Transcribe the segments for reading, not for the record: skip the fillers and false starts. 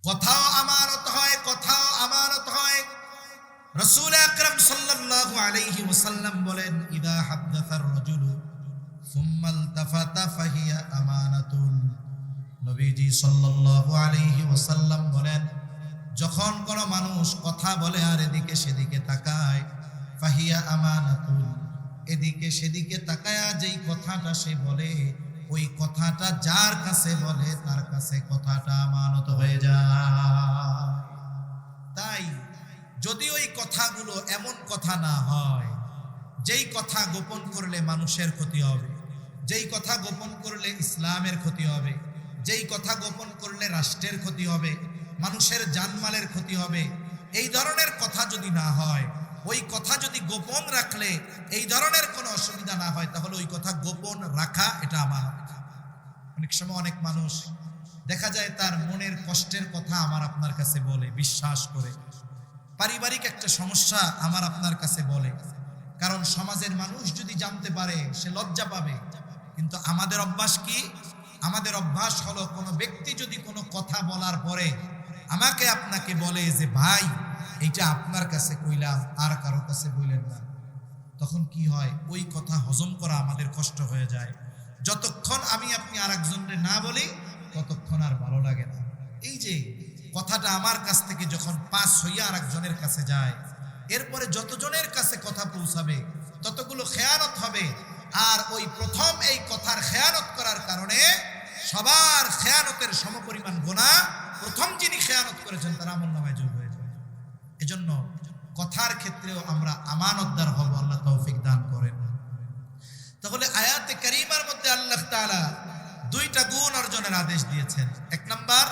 কথাও আমানত হয়, কথাও আমানত হয়। রাসূল আকরাম সাল্লাল্লাহু আলাইহি ওয়াসাল্লাম বলেন, ইদা হাদাসার রাজুলু সুম্মা ইলতাফাতা ফাহিয়া আমানাতুন। নবীজি সাল্লাল্লাহু আলাইহি ওয়াসাল্লাম বলেন, যখন কোনো মানুষ কথা বলে আর এদিকে সেদিকে তাকায়, ফাহিয়া আমানাতুন, এদিকে সেদিকে তাকায়া যেই কথাটা সে বলে, ওই কথাটা যার কাছে বলে তার কাছে কথাটা আমানত হয়ে যায়। তাই যদি ওই কথাগুলো এমন কথা না হয় যেই কথা গোপন করলে মানুষের ক্ষতি হবে, যেই কথা গোপন করলে ইসলামের ক্ষতি হবে, যেই কথা গোপন করলে রাষ্ট্রের ক্ষতি হবে, মানুষের জানমালের ক্ষতি হবে, এই ধরনের কথা যদি না হয়, ওই কথা যদি গোপন রাখলে এই ধরনের কোনো অসুবিধা না হয়, তাহলে ওই কথা গোপন রাখা এটা আমানত। অনেক সময় অনেক মানুষ দেখা যায় তার মনের কষ্টের কথা আমার আপনার কাছে বলে, বিশ্বাস করে। পারিবারিক একটা সমস্যা আমার আপনার কাছে বলে, কারণ সমাজের মানুষ যদি জানতে পারে সে লজ্জা পাবে। কিন্তু আমাদের অভ্যাস কি? আমাদের অভ্যাস হলো, কোনো ব্যক্তি যদি কোনো কথা বলার পরে আমাকে আপনাকে বলে যে ভাই এইটা আপনার কাছে কইলাম, আর কারো কাছে বললেন না, তখন কি হয়? ওই কথা হজম করা আমাদের কষ্ট হয়ে যায়। যতক্ষণ আমি আপনি আর একজনের না বলি ততক্ষণ আর ভালো লাগে না। এই যে কথাটা আমার কাছ থেকে যখন পাস হইয়া আর একজনের কাছে যায়, এরপরে যতজনের কাছে কথা পৌঁছাবে ততগুলো খেয়ানত হবে। আর ওই প্রথম এই কথার খেয়ানত করার কারণে সবার খেয়ানতের সমপরিমাণ গুনাহ প্রথম যিনি খেয়ানত করেছেন তার আমলনামায় যোগ হয়ে যায়। এজন্য কথার ক্ষেত্রেও আমরা আমানতদার হব, আল্লাহ তৌফিক দান করেন। তাহলে আয়াতে কারিমার মধ্যে আল্লাহ তাআলা দুইটা গুণ অর্জনের আদেশ দিয়েছেন। এক নাম্বার,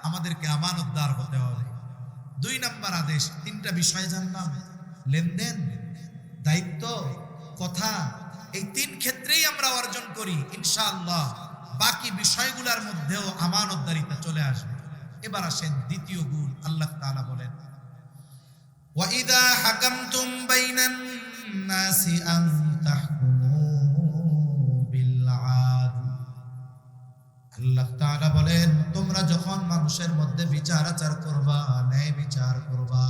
আমাদেরকে আমানতদার হতে হবে। দুই নাম্বার আদেশ, তিনটা বিষয় জানলাম, লেনদেন, দায়িত্ব, কথা, এই তিন ক্ষেত্রেই আমরা অর্জন করি ইনশাআল্লাহ। বাকি বিষয়গুলোর মধ্যেও আমানতদারিতা চলে আসবে। এবার আসেন দ্বিতীয় গুণ। আল্লাহ তাআলা বলেন, وَإِذَا حَكَمْتُمْ بَيْنَ النَّاسِ أَن تَحْكُمُوا بِالْعَدْلِ। আল্লাহ তাআলা বলেন, তোমরা যখন মানুষের মধ্যে বিচার আচার করবা, ন্যায় বিচার করবা।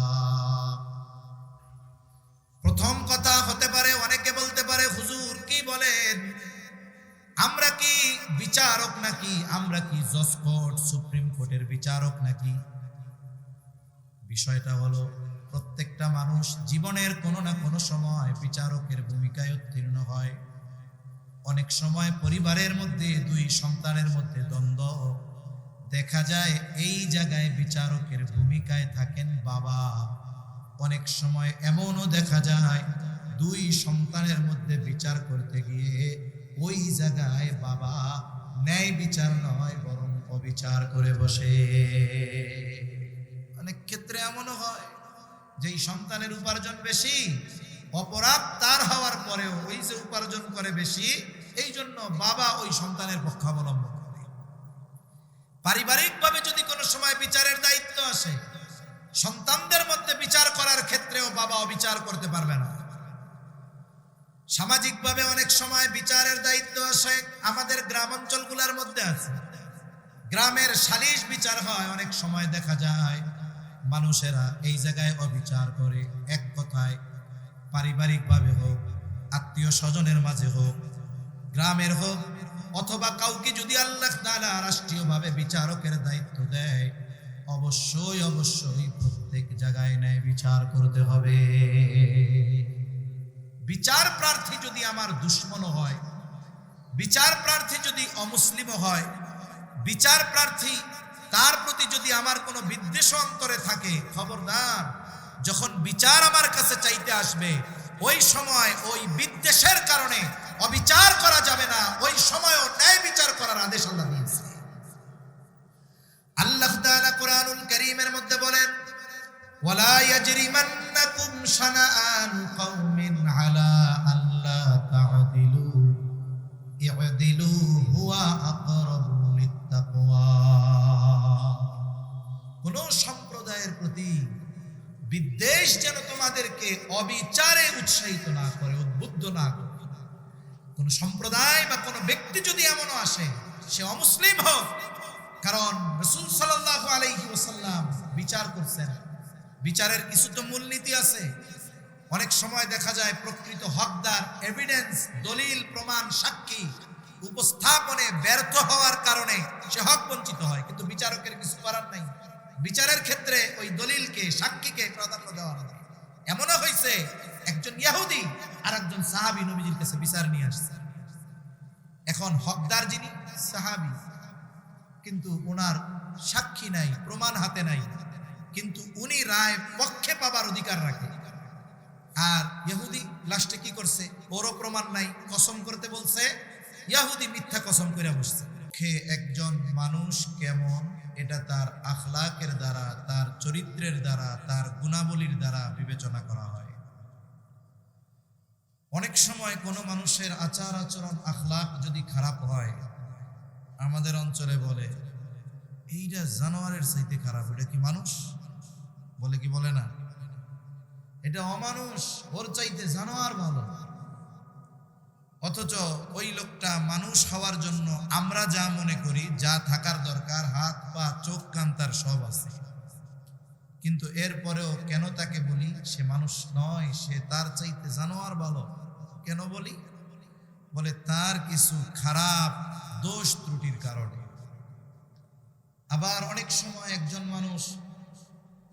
প্রথম কথা হতে পারে, অনেকে বলতে পারে, হুজুর কি বলেন, আমরা কি বিচারক নাকি? আমরা কি জজ কোর্ট, সুপ্রিম কোর্টের বিচারক নাকি? বিষয়টা হলো, প্রত্যেকটা মানুষ জীবনের কোনো না কোনো সময় বিচারকের ভূমিকায় উত্তীর্ণ হয়। অনেক সময় পরিবারের মধ্যে দুই সন্তানের মধ্যে দ্বন্দ্ব, দেখা যায় এই জায়গায় বিচারকের ভূমিকায় থাকেন বাবা। অনেক সময় এমনও দেখা যায় দুই সন্তানের মধ্যে বিচার করতে গিয়ে ওই জায়গায় বাবা ন্যায় বিচার নয় বরং অবিচার করে বসে। অনেক ক্ষেত্রে এমনও হয় যেই সন্তানের উপার্জন বেশি, অপরাধ তার হওয়ার পরেও ওই যে উপার্জন করে বেশি, এই জন্য বাবা ওই সন্তানের পক্ষাবলম্বন করে। পারিবারিকভাবে যদি কোনো সময় বিচারের দায়িত্ব আসে, সন্তানদের মধ্যে বিচার করার ক্ষেত্রেও বাবা অবিচার করতে পারবে না। সামাজিকভাবে অনেক সময় বিচারের দায়িত্ব আসে, আমাদের গ্রাম অঞ্চলগুলোর মধ্যে আছে, গ্রামের সালিশ বিচার হয়। অনেক সময় দেখা যায় মানুষেরা এই জায়গায় অবিচার করে। এক কথায় পারিবারিকভাবে হোক, আত্মীয় স্বজনের মাঝে হোক, গ্রামের হোক, অথবা কাউকে যদি আল্লাহ তাআলা রাষ্ট্রীয়ভাবে বিচারকের দায়িত্ব দেয়, অবশ্যই অবশ্যই প্রত্যেক জায়গায় ন্যায় বিচার করতে হবে। বিচার প্রার্থী যদি আমার দুশ্মন হয়, বিচার প্রার্থী যদি অমুসলিম হয়, বিচার প্রার্থী তার প্রতি যদি আমার কোনো বিদ্বেষ অন্তরে থাকে, খবরদার, যখন বিচার আমার কাছে চাইতে আসবে ওই সময় ওই বিদ্বেষের কারণে অবিচার করা যাবে না, ওই সময়ও ন্যায় বিচার করার আদেশ আল্লাহ দিয়েছে। আল্লাহ তাআলা কুরআনুল কারীমের মধ্যে বলেন, ওয়ালা ইয়াজরিমান্নাকুম শানাআন কওমিন আলা আল্লা তা'দিলু ই'দিলু হুয়া আকরাবু লিত্তাকওয়া। কোন সম্প্রদায়ের প্রতি বিদ্বেষ যেন তোমাদেরকে অবিচারে উৎসাহিত না করে, উদ্বুদ্ধ না করে। কোন সম্প্রদায় বা কোন ব্যক্তি যদি এমনও আসে, সে অমুসলিম হোক, কারণ রাসূল সাল্লাল্লাহু আলাইহি ওয়াসাল্লাম করছেন। বিচারের কিছু তো মূলনীতি আছে। অনেক সময় দেখা যায় প্রকৃত হকদার এভিডেন্স, দলিল প্রমাণ, সাক্ষী উপস্থাপনে ব্যর্থ হওয়ার কারণে সে হক বঞ্চিত হয়, কিন্তু বিচারকের কিছু করার নাই। বিচারের ক্ষেত্রে ওই দলিলকে, সাক্ষীকে প্রাধান্য দেওয়া হয়। এমনও হয়েছে একজন ইহুদি আর একজন সাহাবী নবীজির কাছে বিচার নিয়ে আসছে। এখন হকদার যিনি সাহাবী, কিন্তু ওনার সাক্ষী নাই, প্রমাণ হাতে নাই, কিন্তু উনি রায় পক্ষে পাবার অধিকার রাখে। আর ইহুদি লাস্টে কি করছে? ওরও প্রমাণ নাই, কসম করতে বলছে। ইহুদি মিথ্যা কসম করে বসছে। একজন মানুষ কেমন, এটা তার আখলাকের দ্বারা, তার চরিত্রের দ্বারা, তার গুণাবলীর দ্বারা বিবেচনা করা হয়। অনেক সময় কোনো মানুষের আচার আচরণ, আখলাক যদি খারাপ হয়, আমাদের অঞ্চলে বলে এইটা জানোয়ারের চাইতে খারাপ। এটা কি মানুষ? বলে কি বলে না? এটা অমানুষ, ওর চাইতে জানোয়ার ভালো। অথচ ওই লোকটা মানুষ হওয়ার জন্য আমরা যা মনে করি, যা থাকার দরকার, হাত পা চোখ কান তার সব আছে, কিন্তু এরপরেও কেন তাকে বলি সে মানুষ নয়, সে তার চাইতে জানোয়ার ভালো? কেন বলি? বলে তার কিছু খারাপ দোষ ত্রুটির কারণে। আবার অনেক সময় একজন মানুষ,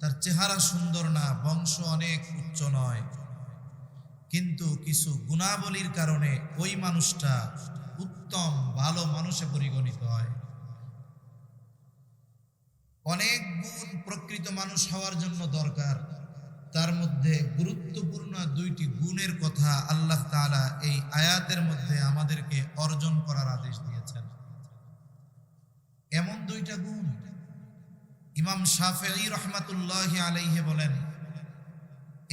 তার চেহারা সুন্দর না, বংশ অনেক উচ্চ নয়, কিন্তু কিছু গুণাবলীর কারণে ওই মানুষটা উত্তম ভালো মানুষে পরিগণিত হয়। অনেক গুণ প্রকৃত মানুষ হওয়ার জন্য দরকার, তার মধ্যে গুরুত্বপূর্ণ দুইটি গুণের কথা আল্লাহ তাআলা এই আয়াতের মধ্যে আমাদেরকে অর্জন করার আদেশ দিয়েছেন। এমন দুইটা গুণ ইমাম শাফিঈ রাহমাতুল্লাহি আলাইহি বলেন,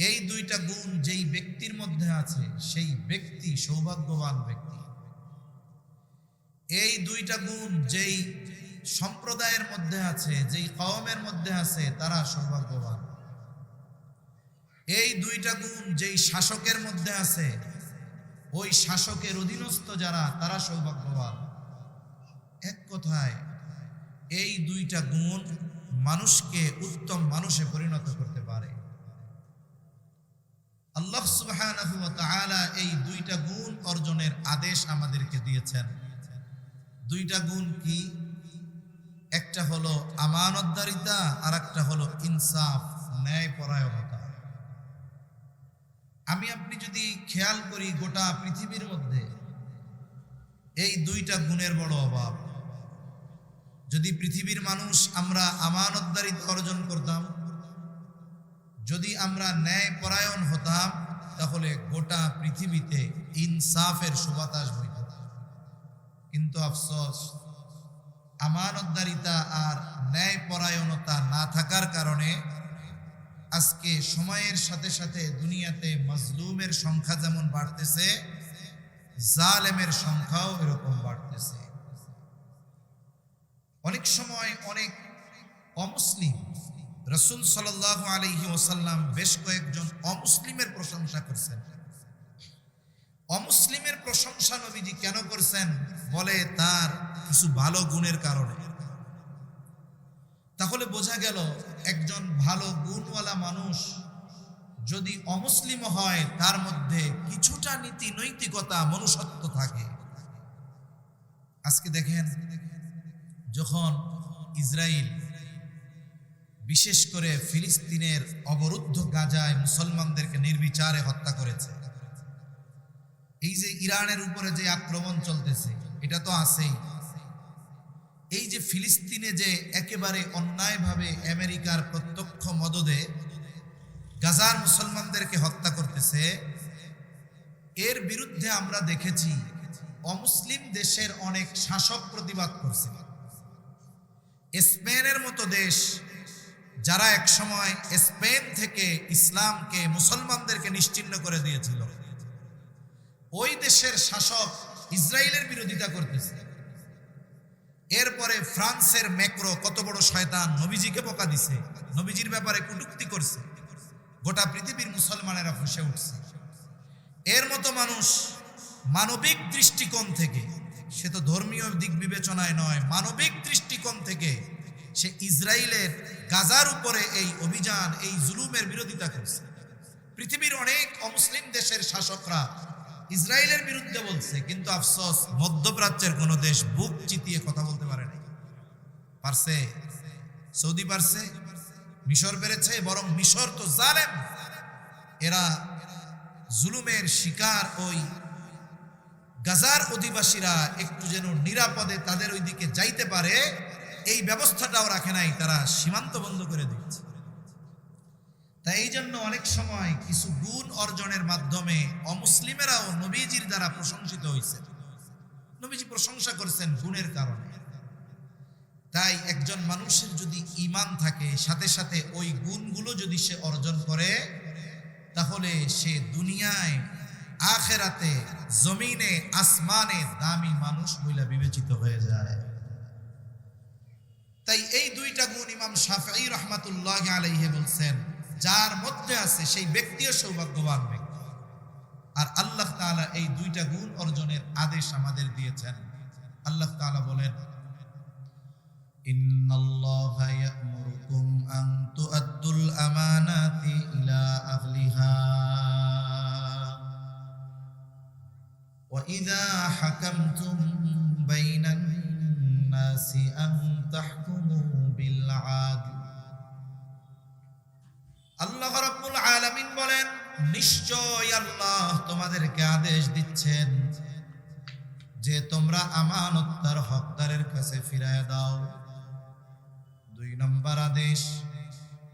এই দুইটা গুণ যেই ব্যক্তির মধ্যে আছে সেই ব্যক্তি সৌভাগ্যবান ব্যক্তি। এই দুইটা গুণ যেই সম্প্রদায়ের মধ্যে আছে, যেই কওমের মধ্যে আছে, তারা সৌভাগ্যবান। এই দুইটা গুণ যেই শাসকের মধ্যে আছে, ওই শাসকের অধীনস্থ যারা, তারা সৌভাগ্যবান। এক কথায় এই দুইটা গুণ মানুষকে উত্তম মানুষে পরিণত করতে পারে। আল্লাহ সুবহানাহু ওয়া তাআলা এই দুইটা গুণ অর্জনের আদেশ আমাদেরকে দিয়েছেন। দুইটা গুণ কি? একটা হলো আমানতদারিতা, আর একটা হলো ইনসাফ, ন্যায়পরায়ণতা। আমি আপনি যদি খেয়াল করি, গোটা পৃথিবীর মধ্যে এই দুইটা গুণের বড় অভাব। যদি পৃথিবীর মানুষ আমরা আমানতদারিতা অর্জন করতাম, যদি আমরা ন্যায়পরায়ণ হতাম, তাহলে গোটা পৃথিবীতে ইনসাফের সুবাতাস বইত। কিন্তু আফসোস, আমানতদারিতা আর ন্যায়পরায়ণতা না থাকার কারণে আজকে সময়ের সাথে সাথে দুনিয়াতে মাজলুমের সংখ্যা যেমন বাড়তেছে, জালেমের সংখ্যাও এরকম বাড়তেছে। অনেক সময় অনেক অমুসলিম, রাসূল সাল্লাল্লাহু আলাইহি ওয়াসাল্লাম বেশ কয়েকজন অমুসলিমের প্রশংসা করছেন। অমুসলিমের প্রশংসা নবীজি কেন করছেন? বলে তার কিছু ভালো গুণের কারণে। তাহলে বোঝা গেল একজন ভালো গুণওয়ালা মানুষ যদি অমুসলিম হয়, তার মধ্যে কিছুটা নীতি নৈতিকতা, মনুষ্যত্ব থাকে। আজকে দেখেন, যখন ইসরায়েল বিশেষ করে ফিলিস্তিনের অবরুদ্ধ গাজায় মুসলমানদেরকে নির্বিচারে হত্যা করেছে, এই যে ইরানের উপরে যে আক্রমণ চলতেছে, এটা তো আছেই। এই যে ফিলিস্তিনে যে একেবারে অন্যায়ভাবে আমেরিকার প্রত্যক্ষ মদদে গাজার মুসলমানদেরকে হত্যা করতেছে, এর বিরুদ্ধে আমরা দেখেছি অমুসলিম দেশের অনেক শাসক প্রতিবাদ করছে। স্পেনের মতো দেশ, যারা একসময় স্পেন থেকে ইসলামকে, মুসলমানদেরকে নিশ্চিহ্ন করে দিয়েছিল, ওই দেশের শাসক ইসরায়েলের বিরোধিতা করতেছে। এরপরে ফ্রান্সের ম্যাক্রো, কত বড় শয়তান, নবীজিকে বকা দিছে, নবীজির ব্যাপারে কটূক্তি করছে, গোটা পৃথিবীর মুসলমানেরা ফুঁসে উঠছে। এর মতো মানুষ মানবিক দৃষ্টিকোণ থেকে, সে তো ধর্মীয় দিক বিবেচনায় নয়, মানবিক দৃষ্টিকোণ থেকে সে ইসরায়েলের গাজার উপরে এই অভিযান, এই জুলুমের বিরোধিতা করছে। পৃথিবীর অনেক অমুসলিম দেশের শাসকরা ইসরায়েলের বিরুদ্ধে বলছে, কিন্তু আফসোস মধ্যপ্রাচ্যের কোন দেশ বুক চিতিয়ে কথা বলতে পারে নাই। পারছে? সৌদি পারছে, মিশর পেরেছে, বরং মিশর তো জালেম। এরা জুলুমের শিকার ওই গাজার অধিবাসীরা একটু যেন নিরাপদে তাদের ওই দিকে যাইতে পারে এই ব্যবস্থাটাও রাখে নাই, তারা সীমান্ত বন্ধ করে দিচ্ছে। তাই এই জন্য অনেক সময় কিছু গুণ অর্জনের মাধ্যমে অমুসলিমেরাও নবীজির দ্বারা প্রশংসিত হয়েছে। নবীজি প্রশংসা করেছেন গুণের কারণে। তাই একজন মানুষের যদি ঈমান থাকে, সাথে সাথে ওই গুণগুলো যদি সে অর্জন করে, তাহলে সে দুনিয়ায় আখেরাতে জমিনে আসমানে দামি মানুষ বলে বিবেচিত হয়ে যায়। তাই এই দুইটা গুণ ইমাম শাফঈ রাহমাতুল্লাহ আলাইহি বলছেন, যার মধ্যে আছে সেই ব্যক্তিও সৌভাগ্যবান ব্যক্তি। আর আল্লাহ তাআলা এই দুইটা গুণ অর্জনের আদেশ আমাদের দিয়েছেন। আল্লাহ তাআলা বলেন, ইন্নাল্লাহা ইয়া'মুরুকুম আন তু'আদ্দুল আমানাতি ইলা আহলিহা ওয়া ইযা হাকামতুম বাইনান নাসি আন তাহকুমু বিল আদল। আল্লাহ রাব্বুল আলামিন বলেন, নিশ্চয় আল্লাহ তোমাদেরকে আদেশ দিচ্ছেন যে তোমরা আমানত তার হকদারের কাছে ফিরায় দাও। 2 নম্বর আদেশ,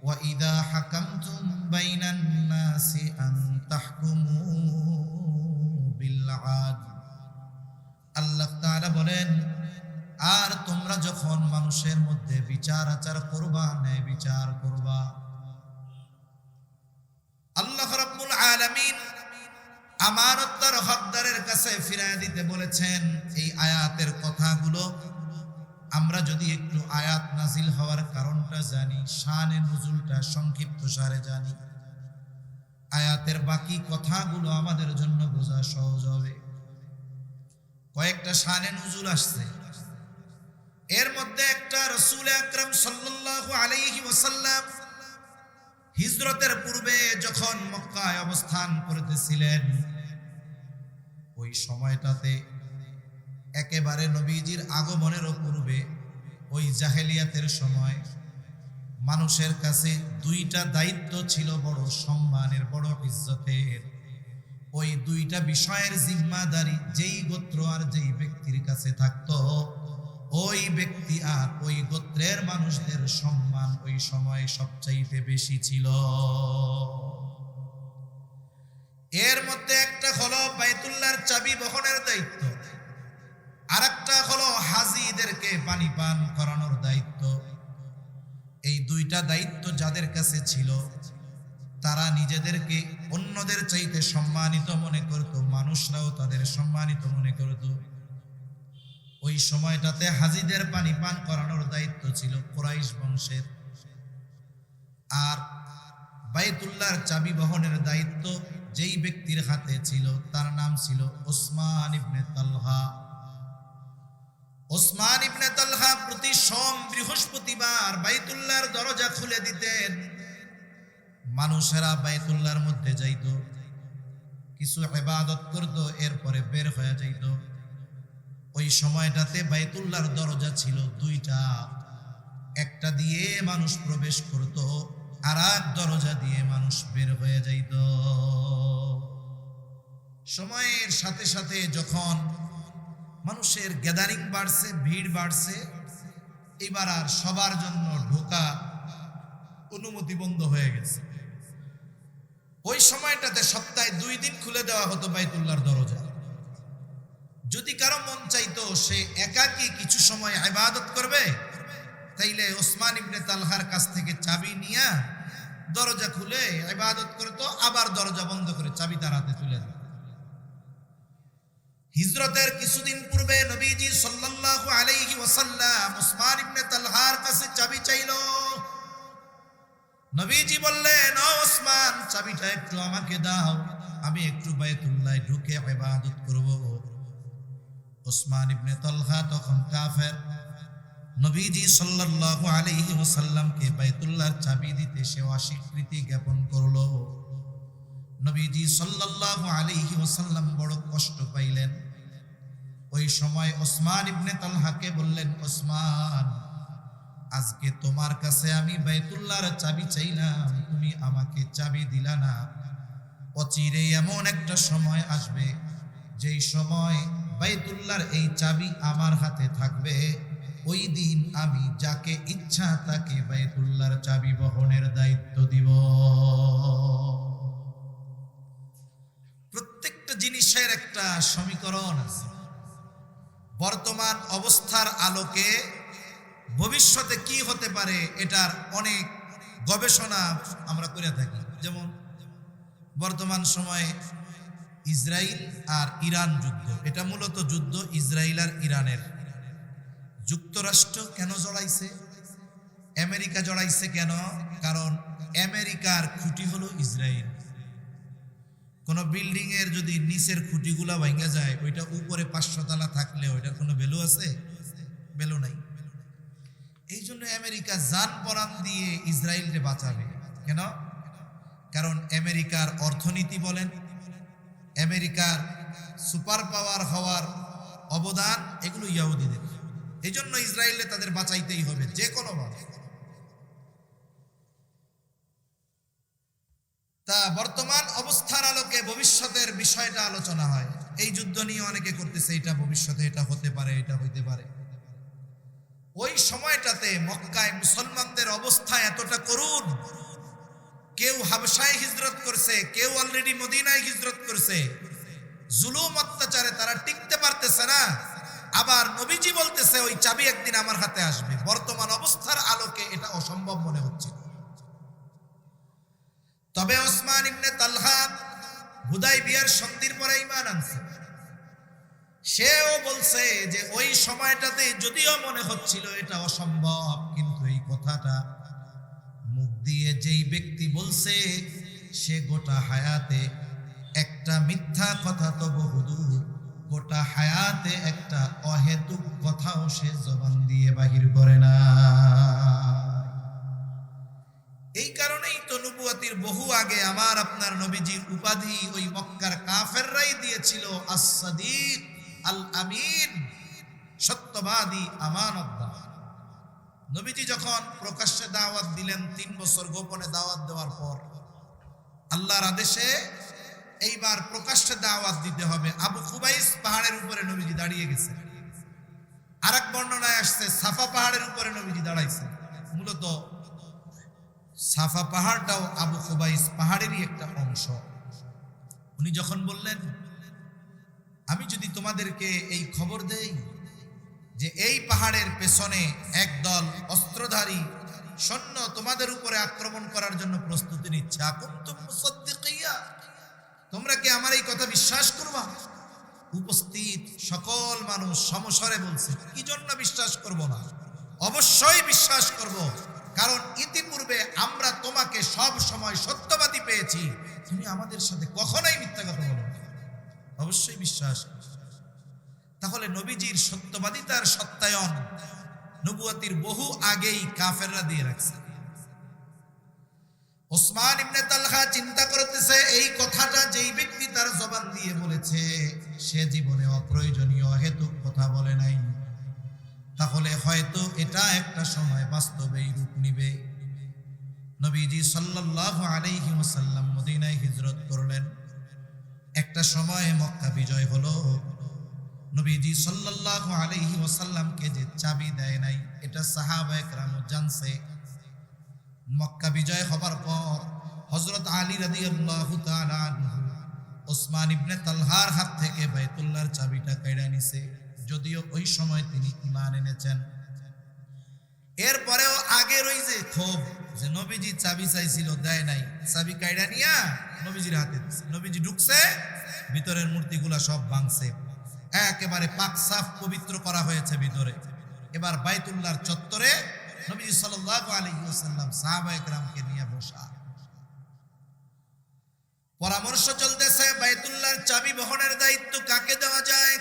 ওয়া ইযা হাকামতুম বাইনান নাসি আন তাহকুমু বিল আদল। আল্লাহ তাআলা বলেন, আর তোমরা যখন মানুষের মধ্যে বিচার আচার করবা, ন্যায় বিচার করবা। আল্লাহ রাব্বুল আলামিন আমানতদার হকদারের কাছে ফিরায় দিতে বলেছেন। এই আয়াতের কথাগুলো আমরা যদি একটু আয়াত নাজিল হওয়ার কারণটা জানি, শানে নুজুলটা সংক্ষিপ্ত সারে জানি, আয়াতের বাকি কথাগুলো আমাদের জন্য বোঝা সহজ হবে। কয়েকটা শানে নুজুল আসছে, এর মধ্যে একটা রাসূল আকরাম সাল্লাল্লাহু আলাইহি ওয়াসাল্লাম হিজরতের পূর্বে যখন মক্কায় অবস্থান করতেছিলেন, ওই সময়টাতে একেবারে নবীজির আগমনেরও পূর্বে ওই জাহেলিয়াতের সময় মানুষের কাছে 2টা দায়িত্ব ছিল বড় সম্মানের, বড় ইজ্জতের। ওই 2টা বিষয়ের জিম্মাদারি যেই গোত্র আর যেই ব্যক্তির কাছে থাকতো, ওই ব্যক্তি আর ওই গোত্রের মানুষদের সম্মান ওই সময় সবচাইতে বেশি ছিল। এর মধ্যে একটা হলো বাইতুল্লাহর চাবি বহনের দায়িত্ব, আর একটা হলো হাজীদেরকে পানি পান করানোর দায়িত্ব। এই 2টা দায়িত্ব যাদের কাছে ছিল, তারা নিজেদেরকে অন্যদের চাইতে সম্মানিত মনে করত, মানুষরাও তাদের সম্মানিত মনে করত। ওই সময়টাতে হাজীদের পানি পান করানোর দায়িত্ব ছিল কুরাইশ বংশের, আর বাইতুল্লাহর চাবি বহনের দায়িত্ব যেই ব্যক্তির হাতে ছিল তার নাম ছিল ওসমান ইবনে তালহা। ওসমান ইবনে তালহা প্রতি সোম বৃহস্পতিবার বাইতুল্লাহর দরজা খুলে দিতেন। মানুষেরা বাইতুল্লাহর মধ্যে যাইত, কিছু ইবাদত করত, এরপরে বের হয়ে যাইত। ওই সময়টাতে বাইতুল্লাহর দরজা ছিল 2টা, একটা দিয়ে মানুষ প্রবেশ করত, আর এক দরজা দিয়ে মানুষ বের হয়ে যাইত। সময়ের সাথে সাথে যখন মানুষের গ্যাদারিং বাড়ছে, ভিড় বাড়ছে, এবার আর সবার জন্য ঢোকা অনুমতি বন্ধ হয়ে গেছে। ওই সময়টাতে সপ্তাহে 2 দিন খুলে দেওয়া হতো বাইতুল্লাহর দরজা। যদি কারো মন চাইতো সে একাকী কিছু সময় ইবাদত করবে, তাইলে ওসমান ইবনে তালহার কাছ থেকে চাবি নিয়ে দরজা খুলে ইবাদত করতো, আবার দরজা বন্ধ করে চাবি তার হাতে তুলে দিত। হিজরতের কিছুদিন পূর্বে নবীজি সাল্লাল্লাহু আলাইহি ওয়াসাল্লাম ওসমান ইবনে তালহার কাছে চাবি চাইলো। নবীজি বললেন, ও ওসমান, চাবিটা একটু আমাকে দাও, আমি একটু বাইতুল্লাহ ঢুকে ইবাদত করব। ওসমান ইবনে তালহা তখন কাফের, নবীজি সাল্লাল্লাহু আলাইহি ওয়াসাল্লামকে বাইতুল্লাহর চাবি দিতে সে অস্বীকৃতি জ্ঞাপন করলো। নবীজি সাল্লাল্লাহু আলাইহি ওয়াসাল্লাম বড় কষ্ট পাইলেন। ওই সময় ওসমান ইবনে তালহাকে বললেন, ওসমান, আজকে তোমার কাছে আমি বাইতুল্লাহর চাবি চাইলাম, তুমি আমাকে চাবি দিলা না। অচিরে এমন একটা সময় আসবে যেই সময় বাইতুল্লাহর এই চাবি আমার হাতে থাকবে। ওই দিন আমি যাকে ইচ্ছা তাকে বাইতুল্লাহর চাবি বহনের দায়িত্ব দিব। প্রত্যেকটা জিনিসের একটা সমীকরণ আছে। বর্তমান অবস্থার আলোকে ভবিষ্যতে কি হতে পারে এটার অনেক গবেষণা আমরা করে থাকি। যেমন বর্তমান সময়ে ইসরায়েল আর ইরান যুদ্ধ, এটা মূলত যুদ্ধ ইসরায়েল আর ইরানের। যুক্তরাষ্ট্র কেন জড়াইছে? আমেরিকা জড়াইছে কেন? কারণ আমেরিকার খুঁটি হলো ইসরায়েল। কোন বিল্ডিং এর যদি নিচের খুঁটিগুলা ভাঙা যায়, ওইটা উপরে 500 তলা থাকলে ওইটার কোনো ভ্যালু আছে? ভ্যালু নাই। এই জন্য আমেরিকা জান পরাণ দিয়ে ইসরায়েলকে বাঁচাবে। কেন? কারণ আমেরিকার অর্থনীতি বলেন, আমেরিকার সুপার পাওয়ার হওয়ার অবদান, এগুলো ইহুদিদের। এই জন্য ইসরায়েলে তাদের বাঁচাইতেই হবে যে কোনো ভাবে। তা বর্তমান অবস্থার আলোকে ভবিষ্যতের বিষয়টা আলোচনা হয়। এই যুদ্ধ নিয়ে অনেকে করতেছে, এটা ভবিষ্যতে এটা হতে পারে, এটা হইতে পারে। ওই সময়টাতে মক্কায় মুসলমানদের অবস্থা এতটা করুণ, কেউ হাবশায় হিজরত করছে, কেউ অলরেডি মদিনায় হিজরত করছে। জুলুম অত্যাচারে তারা টিকতে পারতেছে না। আবার নবীজি বলতেছে ওই চাবি একদিন আমার হাতে আসবে। বর্তমান অবস্থার আলোকে এটা অসম্ভব মনে হচ্ছে। তবে ওসমান ইবনে তালহা হুদাইবিয়ার সন্ধির পরে ঈমান আনছে। সেও বলছে যে ওই সময়টাতে যদিও মনে হচ্ছিল এটা অসম্ভব, কিন্তু এই কথাটা মুখ দিয়ে যেই ব্যক্তি বলছে সে গোটা হায়াতে একটা মিথ্যা কথা তো বহুদূর, গোটা হায়াতে একটা অহেতুক কথাও সে জবান দিয়ে বাহির করে না। এই কারণেই তো নবুয়তির বহু আগে আমার আপনার নবীজির উপাধি ওই মক্কার কাফেররাই দিয়েছিল আস-সাদিক আল আমিন, সত্যবাদী, আমানতদার। নবীজি যখন প্রকাশ্যে দাওয়াত দিলেন, 3 বছর গোপনে দাওয়াত দেওয়ার পর আল্লাহর আদেশে এইবার প্রকাশ্যে দাওয়াত দিতে হবে। আবু কুবাইস পাহাড়ের উপরে নবীজি দাঁড়িয়ে গেছে। আরেক বর্ণনায় আসছে সাফা পাহাড়ের উপরে নবীজি দাঁড়াইছে। মূলত সাফা পাহাড়টাও আবু কুবাইস পাহাড়েরই একটা অংশ। উনি যখন বললেন, আমি যদি তোমাদেরকে এই খবর দেই যে এই পাহাড়ের পেছনে একদল অস্ত্রধারী সৈন্য তোমাদের উপরে আক্রমণ করার জন্য প্রস্তুতি নিচ্ছে, আকুনতুম মুসাদ্দিকিয়া, তোমরা কি আমার এই কথা বিশ্বাস করবা? উপস্থিত সকল মানুষ সমস্বরে বলছে, কি জন্য বিশ্বাস করব না? অবশ্যই বিশ্বাস করব, কারণ ইতিপূর্বে আমরা তোমাকে সব সময় সত্যবাদী পেয়েছি, তুমি আমাদের সাথে কখনোই মিথ্যা কথা বলো না, অবশ্যই বিশ্বাস। তাহলে নবীজির সত্যবাদিতার সত্যায়ন নবুয়তির বহু আগেই কাফেররা দিয়ে রাখছে। ওসমান ইবনে তালহা চিন্তা করতেছে এই কথাটা যেই ব্যক্তি তার জবান দিয়ে বলেছে সে জীবনে অপ্রয়োজনীয় হেতুক কথা বলে নাই, তাহলে হয়তো এটা একটা সময় বাস্তবেই রূপ নিবে। নবীজি সাল্লাল্লাহু আলাইহি ওয়াসাল্লাম মদিনায় হিজরত করলেন। একটা সময় মক্কা বিজয় হলো। নবীজি সাল্লাল্লাহু আলাইহি ওয়াসাল্লামকে যে চাবি দেয় নাই, এটা সাহাবায়ে কেরাম জানছে। মক্কা বিজয় হবার পর হযরত আলী রাদিয়াল্লাহু তাআলা আনহু ওসমান ইবনে তালহার হাত থেকে বাইতুল্লাহর চাবিটা কেড়ে নিছে, যদিও ওই সময় তিনি ঈমান এনেছেন। এরপরেও আগের ওই যে ক্ষোভ যে নবীজি চাবি চাইছিল দেয় নাই, চাবি কাইড়া নিয়া নবীজির হাতে দিছে। নবীজি ঢুকছে, ভিতরের মূর্তিগুলা সব ভাঙছে, একেবারে পাক সাফ পবিত্র করা হয়েছে ভিতরে। এবার বাইতুল্লাহর চত্বরে নবীজি সাল্লাল্লাহু আলাইহি ওয়াসাল্লাম সাহাবায়ে কেরামকে নিয়ে বসা, পরামর্শ চলতেছে বাইতুল্লাহর চাবি বহনের দায়িত্ব কাকে দেওয়া যায়।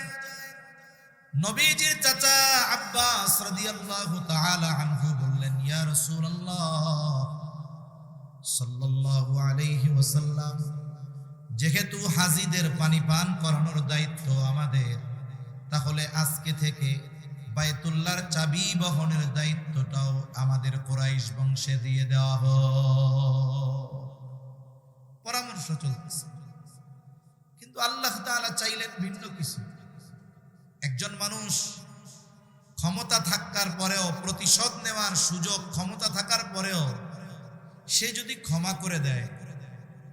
নবীজির চাচা আব্বাস রাদিয়াল্লাহু তাআলা আনহু বললেন, ইয়া রাসূলুল্লাহ সাল্লাল্লাহু আলাইহি ওয়াসাল্লাম, যেহেতু হাজীদের পানি পান করানোর দায়িত্ব আমাদের, তাহলে আজকে থেকে বায়তুল্লাহর চাবি বহনের দায়িত্বটাও আমাদের কুরাইশ বংশে দিয়ে দেওয়া হোক। পরামর্শ চলতেছে, কিন্তু আল্লাহ তাআলা চাইলেন ভিন্ন কিছু। একজন মানুষ ক্ষমতা থাকার পরেও, প্রতিশোধ নেওয়ার সুযোগ ক্ষমতা থাকার পরেও সে যদি ক্ষমা করে দেয়,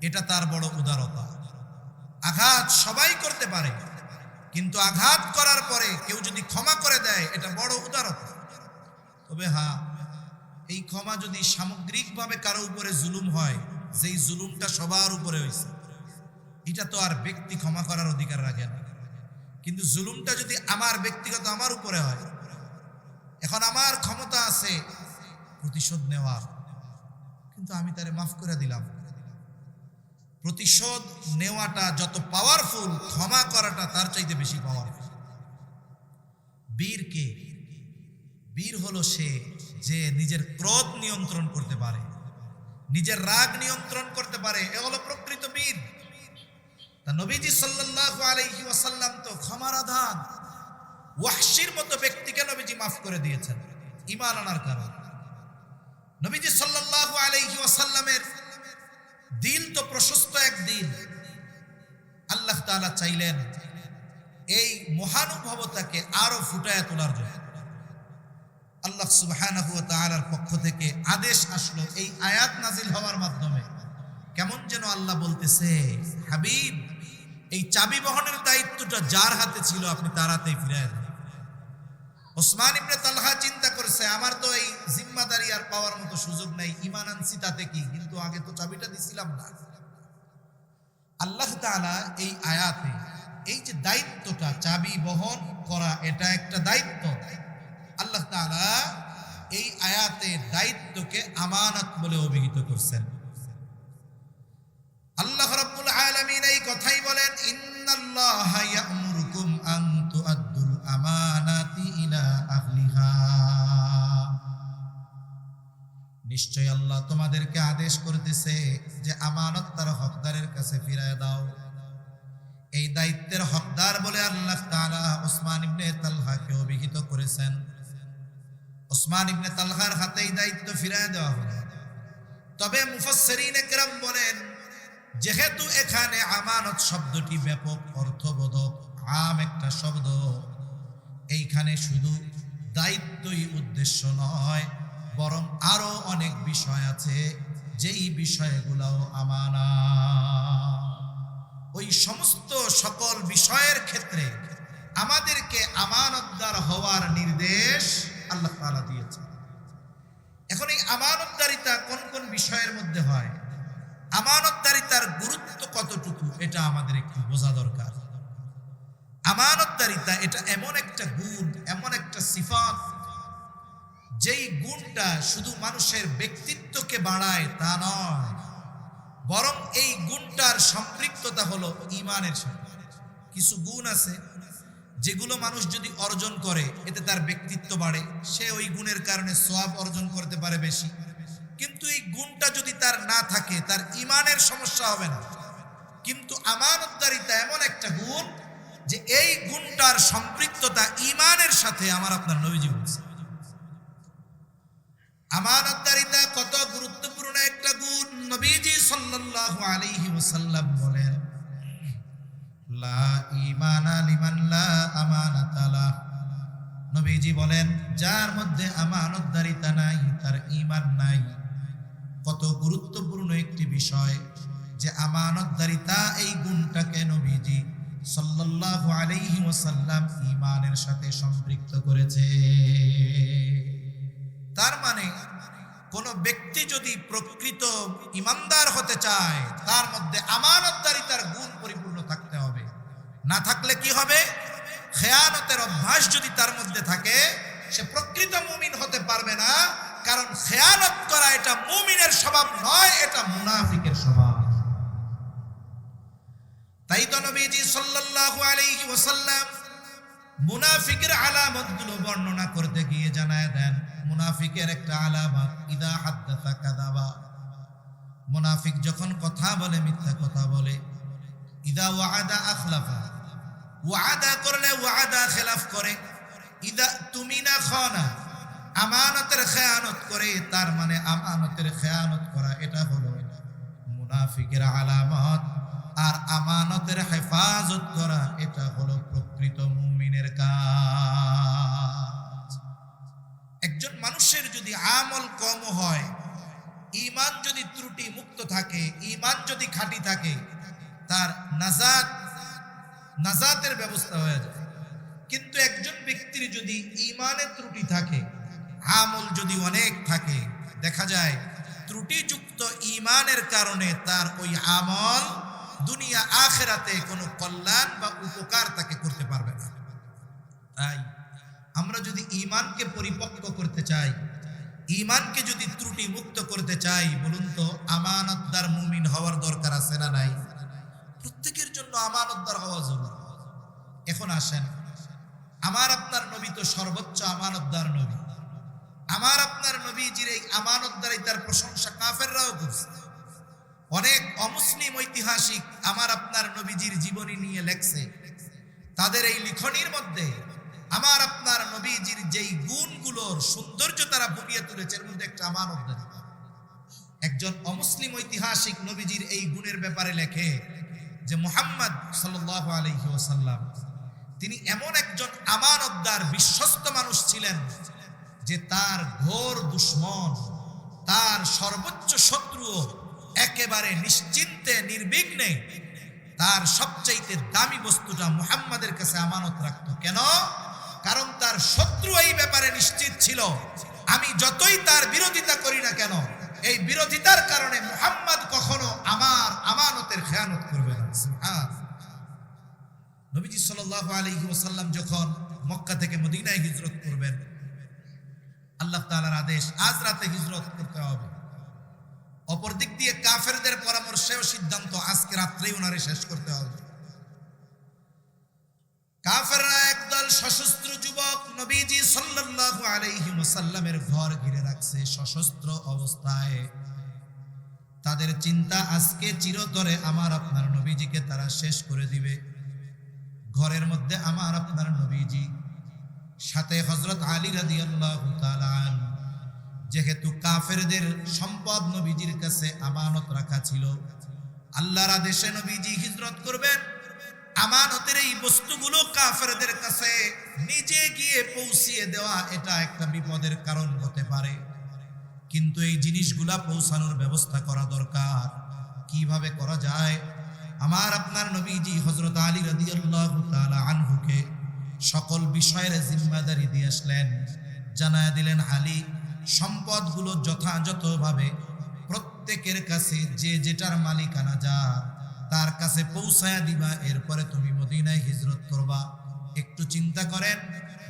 এটা তার বড় উদারতা। আঘাত সবাই করতে পারে, কিন্তু আঘাত করার পরে কেউ যদি ক্ষমা করে দেয়, এটা বড় উদারতা। তবে হ্যাঁ, এই ক্ষমা যদি সামগ্রিকভাবে কারো উপরে জুলুম হয়, যেই জুলুমটা সবার উপরে হয়েছে, এটা তো আর ব্যক্তি ক্ষমা করার অধিকার রাখে না। কিন্তু জুলুমটা যদি আমার ব্যক্তিগত আমার উপরে হয়, এখন আমার ক্ষমতা আছে প্রতিশোধ নেওয়ার, কিন্তু আমি তারে মাফ করে দিলাম। প্রতিশোধ নেওয়াটা যত পাওয়ারফুল, ক্ষমা করাটা তার চাইতে বেশি পাওয়ারফুল। বীর কে? বীর হলো সে যে নিজের ক্রোধ নিয়ন্ত্রণ করতে পারে, নিজের রাগ নিয়ন্ত্রণ করতে পারে, এ হলো প্রকৃত বীর। তা নবীজি সাল্লাল্লাহু আলাইহি ওয়াসাল্লাম তো ক্ষমার আধান। ওয়াহশির মতো ব্যক্তিকে নবীজি মাফ করে দিয়েছেন ঈমান আনার কারণে। নবীজি সাল্লাল্লাহু আলাইহি ওয়াসাল্লামের দিল তো প্রশস্ত এক দিল। আল্লাহ তাআলা চাইলেন এই মহানুভবতাকে আরো ফুটায় তোলার জন্য। আল্লাহ সুবহানাহু ওয়া তাআলার পক্ষ থেকে আদেশ আসলো এই আয়াত নাজিল হওয়ার মাধ্যমে। কেমন যেন আল্লাহ বলতেছে, হাবিব, এই চাবি বহনের দায়িত্বটা যার হাতে ছিল আপনি তার হাতেই ফিরায় দেন। ওসমান ইবনে তালহা চিন্তা করেছে, আমার তো এই জিম্মাদারি আর পাওয়ার মতো সুযোগ নাই, ঈমান আনছি তাতে কি, কিন্তু আগে তো চাবিটা দিছিলাম না। আল্লাহ তাআলা এই আয়াতে এই যে দায়িত্বটা, চাবি বহন করা, এটা একটা দায়িত্ব। আল্লাহ তাআলা এই আয়াতে দায়িত্বকে আমানত বলে অভিহিত করছেন। আল্লাহ রাব্বুল আলামিন এই কথাই বলেন, ইন্নাল্লাহা ইয়া'মুরুকুম আন তুআদ্দুল আমানাতি ইলা আহলিহা। নিশ্চয় আল্লাহ তোমাদেরকে আদেশ করতেছে যে আমানত তার হকদারের কাছে ফিরায় দাও। এই দায়িত্বের হকদার বলে আল্লাহ তাআলা ওসমান ইবনে তালহাকে অভিহিত করেছেন। ওসমান ইবনে তালহার হাতে এই দায়িত্ব ফিরায় দেওয়া হলো। তবে মুফাসসিরিনে কেরাম বলেন, যেহেতু এখানে আমানত শব্দটি ব্যাপক অর্থবোধক, আম একটা শব্দ, এইখানে শুধু দায়িত্বই উদ্দেশ্য নয়, বরং আরো অনেক বিষয় আছে, যেই বিষয়গুলোও আমানত। ওই সমস্ত সকল বিষয়ের ক্ষেত্রে আমাদেরকে আমানতদার হওয়ার নির্দেশ আল্লাহ তাআলা দিয়েছেন। এখন এই আমানতদারিতা কোন কোন বিষয়ের মধ্যে হয়, আমানতদারিতার গুরুত্ব কতটুকু, এটা আমাদের একটু বোঝা দরকার। আমানতদারিতা এটা এমন একটা গুণ, এমন একটা সিফাত, যেই গুণটা শুধু মানুষের ব্যক্তিত্বকে বাড়ায় তা নয়, বরং এই গুণটার সম্পৃক্ততা হলো ঈমানের সাথে। কিছু গুণ আছে যেগুলো মানুষ যদি অর্জন করে, এতে তার ব্যক্তিত্ব বাড়ে, সে ওই গুণের কারণে সওয়াব অর্জন করতে পারে বেশি। কিন্তু এই গুণটা যদি তার না থাকে, তার ঈমানের সমস্যা হবে না। কিন্তু আমানতদারিতা এমন একটা গুণ যে এই গুণটার সম্পৃক্ততা ঈমানের সাথে, আমার আপনার নবীজি বলছেন। আমানতদারিতা কত গুরুত্বপূর্ণ একটা গুণ, নবীজি সাল্লাল্লাহু আলাইহি ওয়াসাল্লাম বলেন, লা ঈমানা লিমান লা আমানাতা লাহ। নবীজি বলেন, যার মধ্যে আমানতদারিতা নাই তার ঈমান নাই। কত গুরুত্বপূর্ণ একটি বিষয় যে আমানতদারিতা, এই গুণটাকে নবীজি সাল্লাল্লাহু আলাইহি ওয়াসাল্লাম ঈমানের সাথে সম্পৃক্ত করেছে। তার মানে কোন ব্যক্তি যদি প্রকৃত ঈমানদার হতে চায়, তার মধ্যে আমানতদারিতার গুণ পরিপূর্ণ থাকতে হবে। না থাকলে কি হবে? খেয়ানতের অভ্যাস যদি তার মধ্যে থাকে, সে প্রকৃত মুমিন হতে পারবে না। কারণ খেয়ানত করা এটা মুমিনের স্বভাব নয়, এটা মুনাফিকের স্বভাব। তাই তো নবীজি সাল্লাল্লাহু আলাইহি ওয়াসাল্লাম মুনাফিকের আলামতগুলো বর্ণনা করতে গিয়ে জানায় দেন, মুনাফিকের একটা আলামত ইদা হাদ্দাসা কাযাবা, মুনাফিক যখন কথা বলে মিথ্যা কথা বলে। ইদা ওয়াদা আখলাফা, ওয়াদা করলে ওয়াদা খেলাফ করে। ইদা তুমিনা খানা, আমানতের খেয়ানত করে, তার মানে আমানতের খেয়ানত করা, এটা হলো মুনাফিকের আলামত। আর আমানতের হেফাজত করা, এটা হলো প্রকৃত মুমিনের কাজ। একজন মানুষের যদি আমল কম হয়, ঈমান যদি ত্রুটি মুক্ত থাকে, ঈমান যদি খাঁটি থাকে, তার নাজাতের ব্যবস্থা হয়ে যায়। কিন্তু একজন ব্যক্তির যদি ঈমানে ত্রুটি থাকে, আমল যদি অনেক থাকে, দেখা যায় ত্রুটিযুক্ত ঈমানের কারণে তার ওই আমল দুনিয়া আখিরাতে কোনো কল্যাণ বা উপকার তাকে করতে পারবে না। তাই আমরা যদি ঈমানকে পরিপক্ক করতে চাই, ঈমানকে যদি ত্রুটি মুক্ত করতে চাই, বলুন তো আমানতদার মুমিন হওয়ার দরকার আছে না নাই? প্রত্যেকের জন্য আমানতদার হওয়া জরুরি। এখন আসেন, আমার আপনার নবী তো সর্বোচ্চ আমানতদার নবী। আমার আপনার নবীজির এই আমানতদারিতার প্রশংসা কাফেররাও করছে। অনেক অমুসলিম ঐতিহাসিক আমার আপনার নবীজির জীবনী নিয়ে লেখছে। তাদের এই লিখনির মধ্যে আমার আপনার নবীজির যেই গুণগুলোর সৌন্দর্য তারা ফুটিয়ে তুলেছে, এর মধ্যে একটা আমানতদারিতা। একজন অমুসলিম ঐতিহাসিক নবীজির এই গুণের ব্যাপারে লেখে যে মুহাম্মদ সাল্লাল্লাহু আলাইহি ওয়াসাল্লাম তিনি এমন একজন আমানতদার বিশ্বস্ত মানুষ ছিলেন যে তার ঘোর দুশমন, তার সর্বোচ্চ শত্রু একেবারে নিশ্চিন্তে নির্বিঘ্নে তার সবচাইতে দামি বস্তুটা মুহাম্মাদের কাছে আমানত রাখত। কেন? কারণ তার শত্রু এই ব্যাপারে নিশ্চিত ছিল, আমি যতই তার বিরোধিতা করি না কেন, এই বিরোধিতার কারণে মুহাম্মদ কখনো আমার আমানতের খেয়ানত করবে না। নবীজি সাল্লাল্লাহু আলাইহি ওয়াসাল্লাম যখন মক্কা থেকে মদিনায় হিজরত করবেন, আল্লাহ তাআলার আদেশ আজ রাতে হিজরত করতে হবে। অপর দিক দিয়ে কাফেরদের পরামর্শেও সিদ্ধান্ত আজকে রাত্রেই ওনারে শেষ করতে হবে। কাফেররা একদল সশস্ত্র যুবক নবীজি সাল্লাল্লাহু আলাইহি ওয়াসাল্লামের ঘর ঘিরে রাখছে সশস্ত্র অবস্থায়। তাদের চিন্তা আজকে চিরতরে আমার আপনার নবীজিকে তারা শেষ করে দিবে। ঘরের মধ্যে আমার আপনার নবীজি, সাথে হযরত আলী রাদিয়াল্লাহু তাআলা আনহু। যেহেতু কাফেরদের সম্পদ নবীজির কাছে আমানত রাখা ছিল, আল্লাহর আদেশে নবীজি হিজরত করবেন। আমানতের এই বস্তুগুলো কাফেরদের কাছে নিজে গিয়ে পৌঁছিয়ে দেওয়া, এটা একটা বিপদের কারণ হতে পারে। কিন্তু এই জিনিসগুলা পৌঁছানোর ব্যবস্থা করা দরকার। কিভাবে করা যায়? আমার আপনার নবীজি হযরত আলী রাদিয়াল্লাহু তাআলা আনহুকে সকল বিষয়ের জিম্মাদারি দিয়ে আসলেন। জানায়া দিলেন, আলী, সম্পদগুলো যথাযথভাবে প্রত্যেকের কাছে যে যেটার মালিকানা যার তার কাছে পৌঁছায়া দিবা, এরপরে তুমি মদিনায় হিজরত করবা। একটু চিন্তা করেন,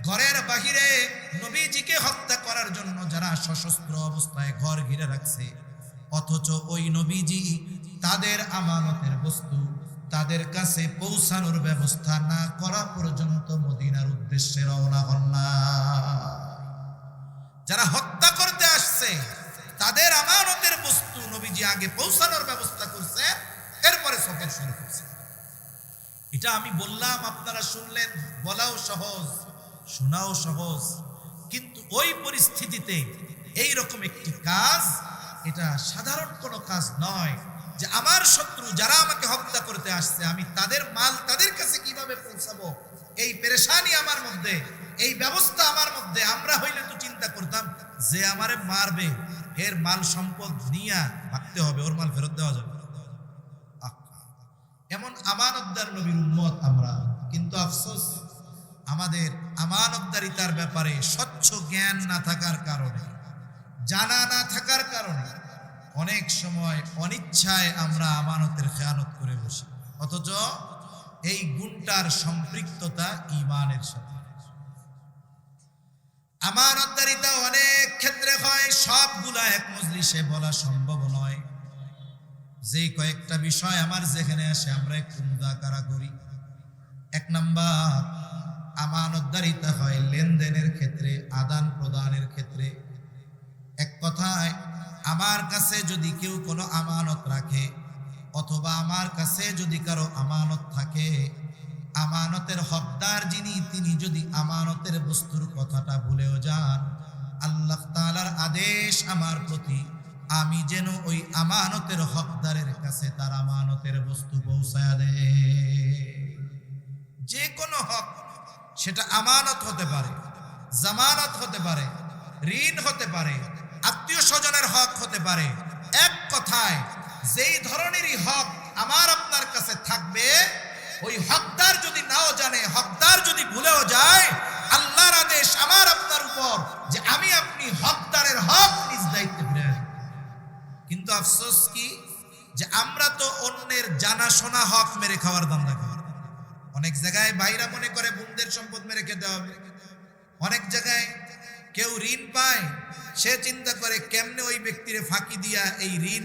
ঘরের বাহিরে নবীজিকে হত্যা করার জন্য যারা সশস্ত্র অবস্থায় ঘর ঘিরে রাখছে, অথচ ওই নবীজি তাদের আমানতের বস্তু তাদের কাছে পৌঁছানোর ব্যবস্থা না করা পর্যন্ত মদিনার উদ্দেশ্যে রওনা হন না। যারা হত্যা করতে আসছে তাদের আমানতের বস্তু নবীজি আগে পৌঁছানোর ব্যবস্থা করছে, এরপরে সফর শুরু করছে। এটা আমি বললাম, আপনারা শুনলেন, বলাও সহজ, শোনাও সহজ। কিন্তু ওই পরিস্থিতিতে এই রকম একটি কাজ, এটা সাধারণ কোনো কাজ নয় যে আমার শত্রু যারা আমাকে হত্যা করতে আসছে, আমি তাদের মাল তাদের কাছে কিভাবে পৌঁছাবো, এই পেরেশানি আমার মধ্যে, এই ব্যবস্থা আমার মধ্যে। আমরা হইলে তো চিন্তা করতাম যে আমারে মারবে, এর মাল সম্পদ নিয়ে ভাগতে হবে, ওর মাল ফেরত দেওয়া যাবে। এমন আমানতদার নবীর উম্মত আমরা। কিন্তু আফসোস, আমাদের আমানতদারিতার ব্যাপারে স্বচ্ছ জ্ঞান না থাকার কারণে, জানা না থাকার কারণে অনেক সময় অনিচ্ছায় আমরা আমানতের খেয়ানত করে বসি, অথচ এই গুণটার সম্পৃক্ততা ঈমানের সাথে। আমানতদারিতা অনেক ক্ষেত্রে হয়, সবগুলা এক মজলিসে বলা সম্ভব নয়। যে কয়েকটা বিষয় আমার যেখানে আসে আমরা একটু মুযাকারা করি। এক নাম্বার, আমানতদারিতা হয় লেনদেনের ক্ষেত্রে, আদান প্রদানের ক্ষেত্রে। এক কথায়, আমার কাছে যদি কেউ কোনো আমানত রাখে অথবা আমার কাছে যদি কারো আমানত থাকে, আমানতের হকদার যিনি, তিনি যদি আমানতের বস্তুর কথাটা ভুলেও যান, আল্লাহ তাআলার আদেশ আমার প্রতি, আমি যেন ওই আমানতের হকদারের কাছে তার আমানতের বস্তু পৌঁছায়া দেই। যে কোনো হক, সেটা আমানত হতে পারে, জামানত হতে পারে, ঋণ হতে পারে, আত্মীয় স্বজনের হক হতে পারে। এক কথায়, যেই ধরনেরই হক আমার আপনার কাছে থাকবে, ওই হকদার যদি নাও জানে, হকদার যদি ভুলেও যায়, আল্লাহর আদেশ আমার আপনার উপর যে আমি আপনি হকদারের হক নিজ দায়িত্বে ফিরে আসবো। কিন্তু আফসোস কি, যে আমরা তো অন্যের জানাশোনা হক মেরে খাওয়ার ধান্দা করি। অনেক জায়গায় ভাইরা মনে করে বোনদের সম্পদ মেরে খেতে হবে। অনেক জায়গায় কেউ ঋণ পায়, সে চিন্তা করে কেমনে ওই ব্যক্তিরে ফাঁকি দিয়া এই ঋণ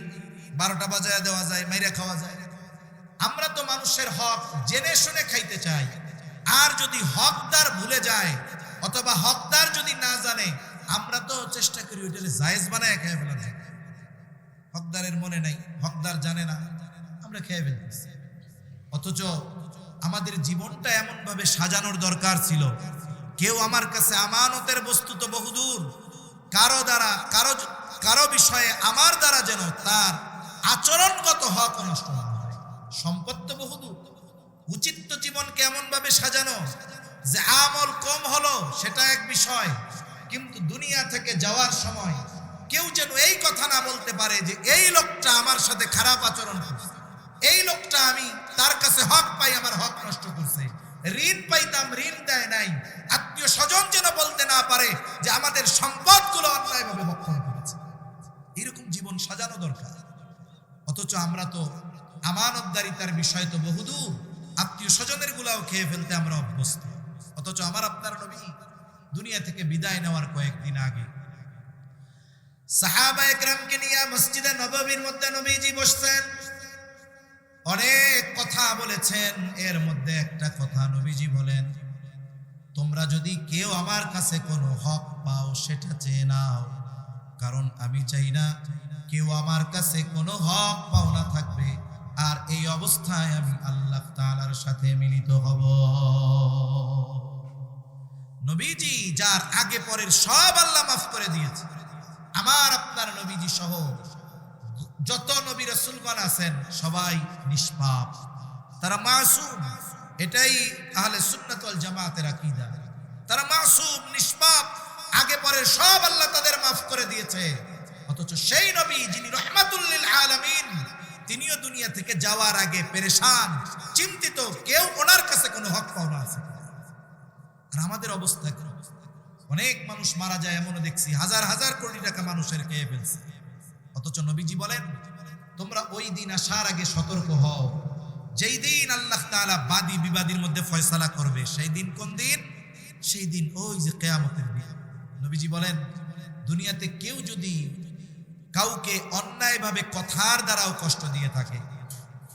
12টা বাজায় দেওয়া যায়, মাইরা খাওয়া যায়। আমরা তো মানুষের হক জেনে শুনে খাইতে চাই। আর যদি হকদার ভুলে যায় অথবা হকদার যদি না জানে, আমরা তো চেষ্টা করি ওইটারে জায়েজ বানায় খেয়ে ফেলা যায়। হকদারের মনে নাই, হকদার জানে না, আমরা খেয়ে ফেলতেছি। অথচ আমাদের জীবনটা এমন ভাবে সাজানোর দরকার ছিল, কেউ আমার কাছে আমানতের বস্তু তো বহুদূর, কারো দ্বারা কারো বিষয়ে আমার দ্বারা যেন তার আচরণগত হক নষ্ট না হয়। সম্পদ তো বহুদূর, উচিত তো জীবনকে এমন ভাবে সাজানো যে আমল কম হলো সেটা এক বিষয়, কিন্তু দুনিয়া থেকে যাওয়ার সময় কেউ যেন এই কথা না বলতে পারে যে এই লোকটা আমার সাথে খারাপ আচরণ করছে, এই লোকটা আমি তার কাছে হক পাই আমার হক নষ্ট করছে, ঋণ পাইতাম ঋণ দেয় নাই। আত্মীয় স্বজন যেন বলতে না পারে যে আমাদের সম্পদগুলো অন্যায়ভাবে ভক্ষণ করেছে। এরকম জীবন সাজানো দরকার। অথচ আমরা তো আমানতদারিতার বিষয় তো বহুদূর, আত্মীয় স্বজনের গুলাও খেয়ে ফেলতে আমরা অভ্যস্ত। অথচ আমার আপনার নবী দুনিয়া থেকে বিদায় নেওয়ার কয়েকদিন আগে সাহাবায়ে কেরামকে নিয়ে মসজিদে নববীর মধ্যে নবীজি বসছেন, অনেক কথা বলেছেন। এর মধ্যে একটা কথা নবীজি বলেন, তোমরা যদি কেউ আমার কাছে কোনো হক পাও সেটা চেয়ে নাও, কারণ আমি চাই না কেউ আমার কাছে কোনো হক পাওনা থাকবে আর এই অবস্থায় আমি আল্লাহ তাআলার সাথে মিলিত হব। নবীজি যার আগে পরের সব আল্লাহ মাফ করে দিয়েছে, আমার আপনার নবীজি সহ যত নবী রাসূলগণ আছেন সবাই নিষ্পাপ, তারা মাসুম। এটাই আহলে সুন্নাত ওয়াল জামাতের আকীদা। তারা মাসুম, নিষ্পাপ, আগে পরের সব আল্লাহ তাদের মাফ করে দিয়েছে। অথচ সেই নবী যিনি রাহমাতুল লিল আলামিন, তিনিও দুনিয়া থেকে যাওয়ার আগে পেরেশান, চিন্তিত, কেউ ওনার কাছে কোনো হক পাওনা আছে। আর আমাদের অবস্থা কি? অনেক মানুষ মারা যায়, এমনও দেখছি হাজার হাজার কোটি টাকা মানুষের খেয়ে ফেলছে। অথচ নবীজি বলেন, তোমরা ওই দিন আসার আগে সতর্ক হও যেই দিন আল্লাহ তাআলা বাদী বিবাদীর মধ্যে ফয়সালা করবে। সেই দিন কোন দিন? সেই দিন ওই যে কিয়ামতের দিন। নবীজি বলেন, দুনিয়াতে কেউ যদি কাউকে অন্যায়ভাবে কথার দ্বারাও কষ্ট দিয়ে থাকে,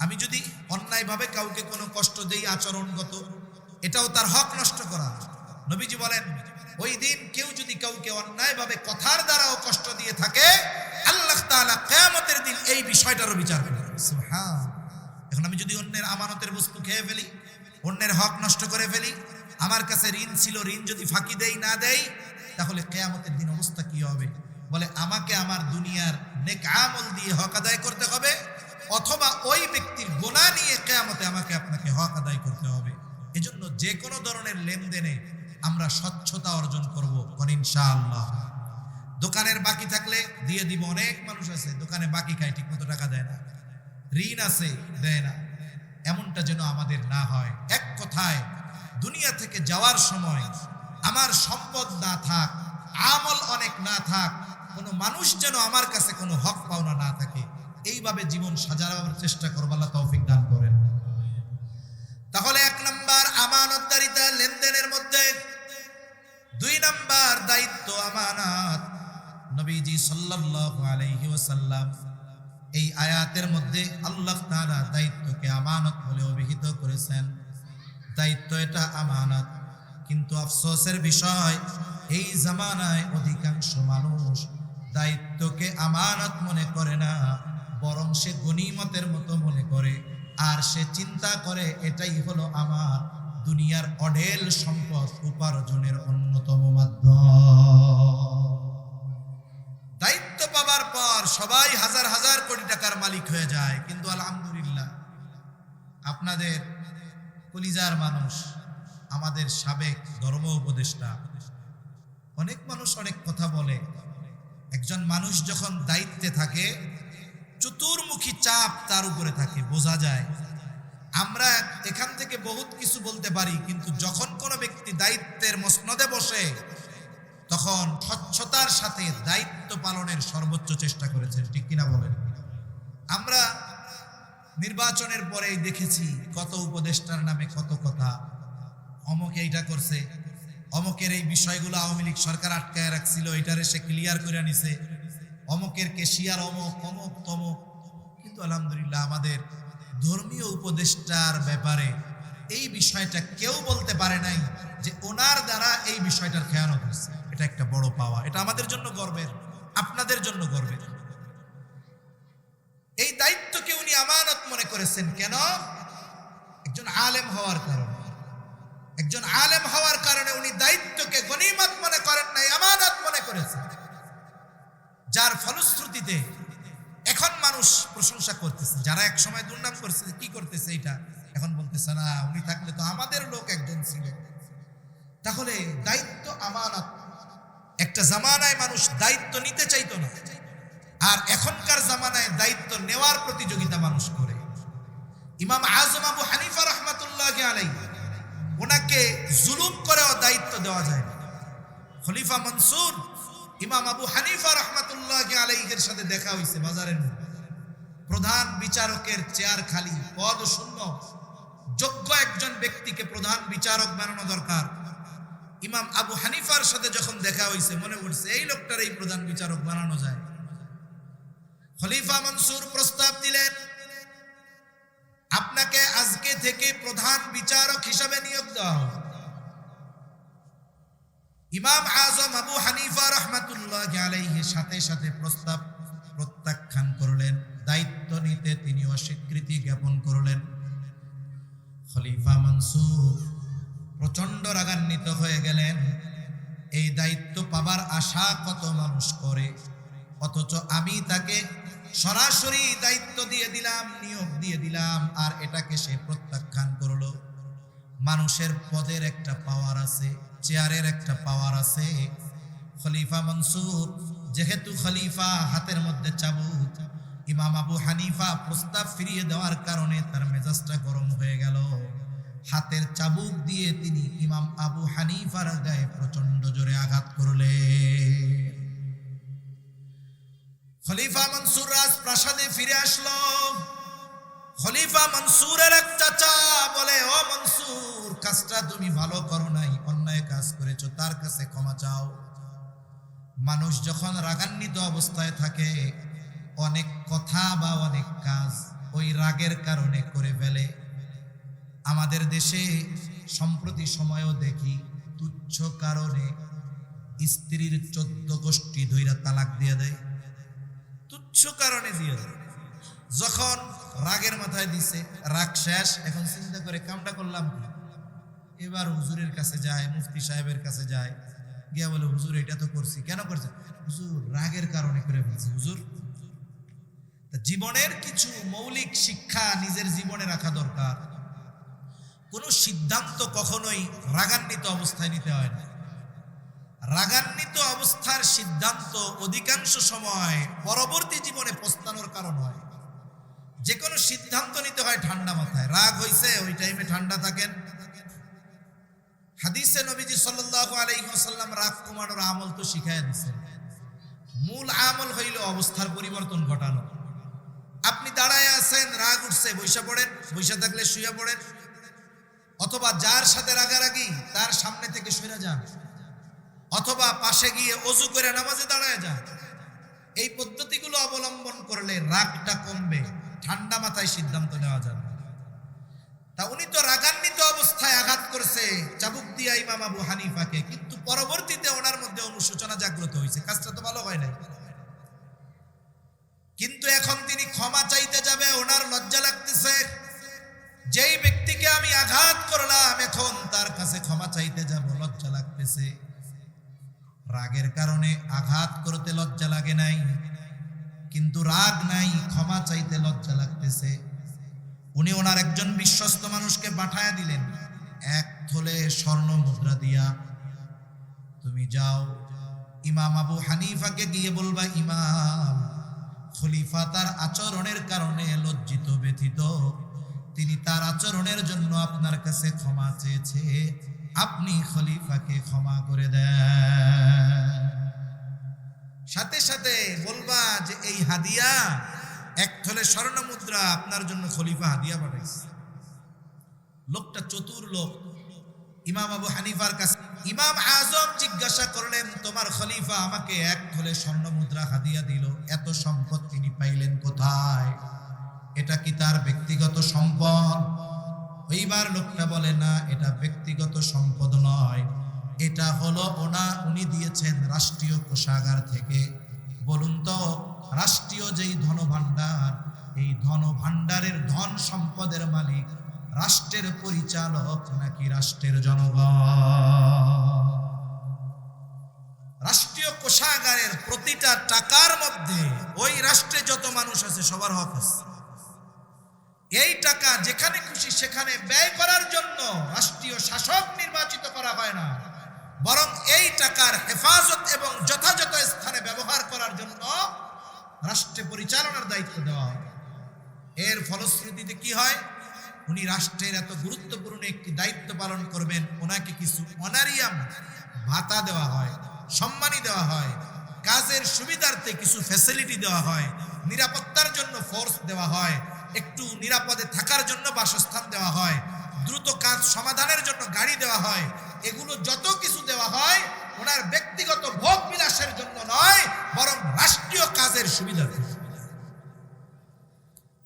আমি যদি অন্যায়ভাবে কাউকে কোনো কষ্ট দেই আচরণগত, এটাও তার হক নষ্ট করা। নবীজি বলেন, ওই দিন কেউ যদি কাউকে অন্যায়ভাবে কথার দ্বারাও কষ্ট দিয়ে থাকে, আল্লাহ তাআলা কিয়ামতের দিন এই বিষয়টারও বিচার করবেন। সুবহান। এখন আমি যদি অন্যের আমানতের বস্তু খেয়ে ফেলি, অন্যের হক নষ্ট করে ফেলি, আমার কাছে ঋণ ছিল, ঋণ যদি ফাঁকি দেই না দেই, তাহলে কিয়ামতের দিন অবস্থা কি হবে? বলে আমাকে আমার দুনিয়ার নেক আমল দিয়ে হক আদায় করতে হবে, অথবা ওই ব্যক্তির গুনাহ নিয়ে কিয়ামতে আমাকে আপনাকে হক আদায় করতে হবে। এজন্য যে কোনো ধরনের লেনদেনে আমরা স্বচ্ছতা অর্জন করব, কোন ইনশাআল্লাহ। দোকানের বাকি থাকলে দিয়ে দিব। অনেক মানুষ আছে দোকানে বাকি খায়, ঠিক মতো টাকা দেয় না, ঋণ আছে দেয় না। এমনটা যেন আমাদের না হয়। এক কথায়, দুনিয়া থেকে যাওয়ার সময় আমার সম্পদ না থাক, আমল অনেক না থাক, কোনো মানুষ যেন আমার কাছে কোনো হক পাওনা না থাকে, এইভাবে জীবন সাজানোর চেষ্টা করব। আল্লাহ তৌফিক দান করেন। তাহলে 1 নাম্বার আমানতদারিতা লেনদেনের মধ্যে, 2 নাম্বার দায়িত্ব আমানত। নবীজি সাল্লাল্লাহু আলাইহি ওয়াসাল্লাম এই আয়াতের মধ্যে আল্লাহ তাআলা দায়িত্বকে আমানত বলে অভিহিত করেছেন। দায়িত্ব এটা আমানত, কিন্তু আফসোসের বিষয়, এই জামানায় অধিকাংশ মানুষ দায়িত্বকে আমানত মনে করে না, বরং সে গনিমতের মতো মনে করে। আর সে চিন্তা করে এটাই হলো আমার দুনিয়ার অঢেল সম্পদ উপার্জনের অন্যতম মাধ্যম। দায়িত্ব পাবার পর সবাই হাজার হাজার কোটি টাকার মালিক হয়ে যায়, কিন্তু আলহামদুলিল্লাহ আপনাদের কলিজার মানুষ, আমাদের সাবেক ধর্ম উপদেষ্টা, অনেক মানুষ অনেক কথা বলে। একজন মানুষ যখন দায়িত্বে থাকে, চতুর্মুখী চাপ তার উপরে থাকে, বোঝা যায়। আমরা এখান থেকে বহুত কিছু বলতে পারি, কিন্তু যখন কোনো ব্যক্তি দায়িত্বের মসনদে বসে, তখন স্বচ্ছতার সাথে দায়িত্ব পালনের সর্বোচ্চ চেষ্টা করেছেন, ঠিক কিনা বলেন? আমরা নির্বাচনের পরেই দেখেছি কত উপদেষ্টার নামে কত কথা, অমুক এইটা করছে, অমুকের এই বিষয়গুলো আওয়ামী লীগ সরকার আটকায় রাখছিল, এটারে সে ক্লিয়ার করে নিছে, অমুকের কেশিয়ার অমুক অমুক তমুক। কিন্তু আলহামদুলিল্লাহ আমাদের ধর্মীয় উপদেষ্টার ব্যাপারে এই বিষয়টা কেউ বলতে পারে নাই যে ওনার দ্বারা এই বিষয়টার খেয়ানত হচ্ছে। এটা একটা বড় পাওয়া, এটা আমাদের জন্য গর্বের, আপনাদের জন্য গর্বের। এই দায়িত্বকে উনি আমানত মনে করেছেন। কেন? একজন আলেম হওয়ার কারণে। একজন আলেম হওয়ার কারণে উনি দায়িত্বকে গনিমত মনে করেন নাই, আমানত মনে করেছেন। যার ফলশ্রুতিতে এখন মানুষ প্রশংসা করতেছে। যারা এক সময় দুর্নাম করছে, কি করতেছে এটা, এখন বলতেছে না উনি থাকলে তো আমাদের লোক একজন ছিল। তাহলে দায়িত্ব আমানত। একটা জামানায় মানুষ দায়িত্ব নিতে চাইতো না, আর এখনকার জামানায় দায়িত্ব নেওয়ার প্রতিযোগিতা মানুষ করে। ইমাম আজম আবু হানিফা রহমাতুল্লাহি আলাইহি, ওনাকে জুলুম করেও দায়িত্ব দেওয়া যায় না। খলিফা মনসুর ইমাম আবু হানিফা রহমাতুল্লাহি আলাইহির সাথে দেখা হয়েছে বাজারের মধ্যে। প্রধান বিচারকের চেয়ার খালি, পদ শূন্য, যোগ্য একজন ব্যক্তিকে প্রধান বিচারক বানানো দরকার। ইমাম আবু হানিফার সাথে যখন দেখা হয়েছে, মনে করছে এই লোকটার এই প্রধান বিচারক বানানো যায়। খলিফা মনসুর প্রস্তাব দিলেন, আপনাকে আজকে থেকে প্রধান বিচারক হিসাবে নিয়োগ দেওয়া হবে। ইমাম আজম আবু হানিফা রহমাতুল্লাহি আলাইহি সাথে সাথে প্রস্তাব প্রত্যাখ্যান করলেন। দায়িত্ব নিতে তিনি অস্বীকৃতি জ্ঞাপন করলেন। খলিফা মনসুর প্রচন্ড রাগান্বিত হয়ে গেলেন। এই দায়িত্ব পাবার আশা কত মানুষ করে, অথচ আমি তাকে সরাসরি দায়িত্ব দিয়ে দিলাম, নিয়োগ দিয়ে দিলাম, আর এটাকে সে প্রত্যাখ্যান করলো। মানুষের পদের একটা পাওয়ার আছে, চেয়ারের একটা পাওয়ার আছে। খলিফা মনসুর যেহেতু খলিফা, হাতের মধ্যে চাবুক, ইমাম আবু হানিফা প্রস্তাব ফিরিয়ে দেওয়ার কারণে তার মেজাজটা গরম হয়ে গেল। হাতের চাবুক দিয়ে তিনি ইমাম আবু হানিফার গায়ে প্রচন্ড জোরে আঘাত করলেন। খলিফা মনসুর রাজপ্রাসাদে ফিরে আসলো। খলিফা মনসুরের এক চাচা বলে, ও মনসুর, কাজটা তুমি ভালো করো নাই, অন্যায় কাজ করেছো, তার কাছে ক্ষমা চাও। মানুষ যখন রাগান্বিত অবস্থায় থাকে, অনেক কথা বা অনেক কাজ ওই রাগের কারণে করে ফেলে। আমাদের দেশে সম্প্রতি সময়ও দেখি, তুচ্ছ কারণে স্ত্রীর 14 গোষ্ঠী ধইরা তালাক দিয়ে দেয়, তুচ্ছ কারণে দিয়ে দেয়। যখন রাগের মাথায় দিছে, রাগ শেষ, এখন চিন্তা করে কামটা করলাম কি, এবার হুজুরের কাছে যায়, মুফতি সাহেবের কাছে যায়, গিয়া বলে হুজুর এটা তো করছি। কেন করছে? হুজুর রাগের কারণে করে ফেলছি হুজুর। জীবনের কিছু মৌলিক শিক্ষা নিজের জীবনে রাখা দরকার। কোন সিদ্ধান্ত কখনোই রাগান্বিত অবস্থায় নিতে হয় না। রাগান্বিত অবস্থার সিদ্ধান্ত অধিকাংশ সময় পরবর্তী জীবনে পস্তানোর কারণ হয়। যে কোনো সিদ্ধান্ত নিতে হয় ঠান্ডা মাথায়। রাগ হইছে, ওই টাইমে ঠান্ডা থাকেন। হাদিসে নবীজি সাল্লাল্লাহু আলাইহি ওয়াসাল্লাম রাগ কমানোর আমল তো শিখাইয়া দিয়েছেন। মূল আমল হইল অবস্থার পরিবর্তন ঘটানো। আপনি দাঁড়ায় আছেন, রাগ উঠছে, বইসা পড়েন, বইসা থাকলে শুয়ে পড়েন, অথবা যার সাথে রাগারাগি তার সামনে থেকে সরে যান, অথবা পাশে গিয়ে অজু করে নামাজে দাঁড়ায় যান। এই পদ্ধতিগুলো অবলম্বন করলে রাগটা কমবে, ঠান্ডা মাথায় সিদ্ধান্ত নেওয়া যাবে। তা উনি তো রাগান্বিত অবস্থায় আঘাত করছে চাবুক দিয়া ইমাম আবু হানিফাকে, কিন্তু পরবর্তীতে ওনার মধ্যে অনুশোচনা জাগ্রত হয়েছে, কাজটা তো ভালো হয় নাই। কিন্তু এখন তিনি ক্ষমা চাইতে যাবে, ওনার লজ্জা লাগতেছে, যেই ব্যক্তিকে আমি আঘাত করলাম এখন তার কাছে ক্ষমা চাইতে যাব, লজ্জা লাগতেছে। রাগের কারণে আঘাত করতে লজ্জা লাগে নাই, কিন্তু রাগ নাই, ক্ষমা চাইতে লজ্জা লাগতেছে। উনি ওনার একজন বিশ্বস্ত মানুষকে পাঠায়া দিলেন, এক থলে স্বর্ণ মুদ্রা দিয়া তুমি যাও ইমাম আবু হানিফাকে গিয়ে বলবা, ইমাম খলিফা তার আচরণের কারণে লজ্জিত ব্যথিত, তিনি তার আচরণের জন্য আপনার কাছে ক্ষমা চেয়েছে, আপনি খলিফাকে ক্ষমা করে দেন। সাথে সাথে বলবা যে এই হাদিয়া, এক থলে স্বর্ণ মুদ্রা আপনার জন্য খলিফা হাদিয়া পাঠাইছে। লোকটা চতুর লোক। ইমাম আবু হানিফার কাছে ইমাম আজম জিজ্ঞাসা করলেন, তোমার খলিফা আমাকে এক থলে স্বর্ণ মুদ্রা হাদিয়া দিল, এত সম্পদ তিনি পাইলেন কোথায়? এটা কি তার ব্যক্তিগত সম্পদ? ওইবার লোকটা বলে, না, এটা ব্যক্তিগত সম্পদ নয়, এটা হলো উনি দিয়েছেন রাষ্ট্রীয় কোষাগার থেকে। বলুন তো, রাষ্ট্রীয় যেই ধনভাণ্ডার, এই ধনভাণ্ডারের ধন সম্পদের মালিক রাষ্ট্রের পরিচালক নাকি রাষ্ট্রের জনগণ? রাষ্ট্রীয় কোষাগারের প্রতিটা টাকার মধ্যে ওই রাষ্ট্রে যত মানুষ আছে সবার হক আছে। এই টাকা যেখানে খুশি সেখানে ব্যয় করার জন্য রাষ্ট্রীয় শাসক নির্বাচিত করা হয় না, বরং এই টাকার হেফাজত এবং যথাযথ স্থানে ব্যবহার করার জন্য রাষ্ট্রে পরিচালনার দায়িত্ব দেওয়া হয়। এর ফলশ্রুতিতে কি হয়? উনি রাষ্ট্রের এত গুরুত্বপূর্ণ একটি দায়িত্ব পালন করবেন, ওনাকে কিছু অনারিয়াম ভাতা দেওয়া হয়, সম্মানী দেওয়া হয়, কাজের সুবিধার্থে কিছু ফ্যাসিলিটি দেওয়া হয়, নিরাপত্তার জন্য ফোর্স দেওয়া হয়, একটু নিরাপদে থাকার জন্য বাসস্থান দেওয়া হয়, দ্রুত কাজ সমাধানের জন্য গাড়ি দেওয়া হয়। এগুলো যত কিছু দেওয়া হয় ওনার ব্যক্তিগত ভোগ বিলাসের জন্য নয়, বরং রাষ্ট্রীয় কাজের সুবিধার্থে।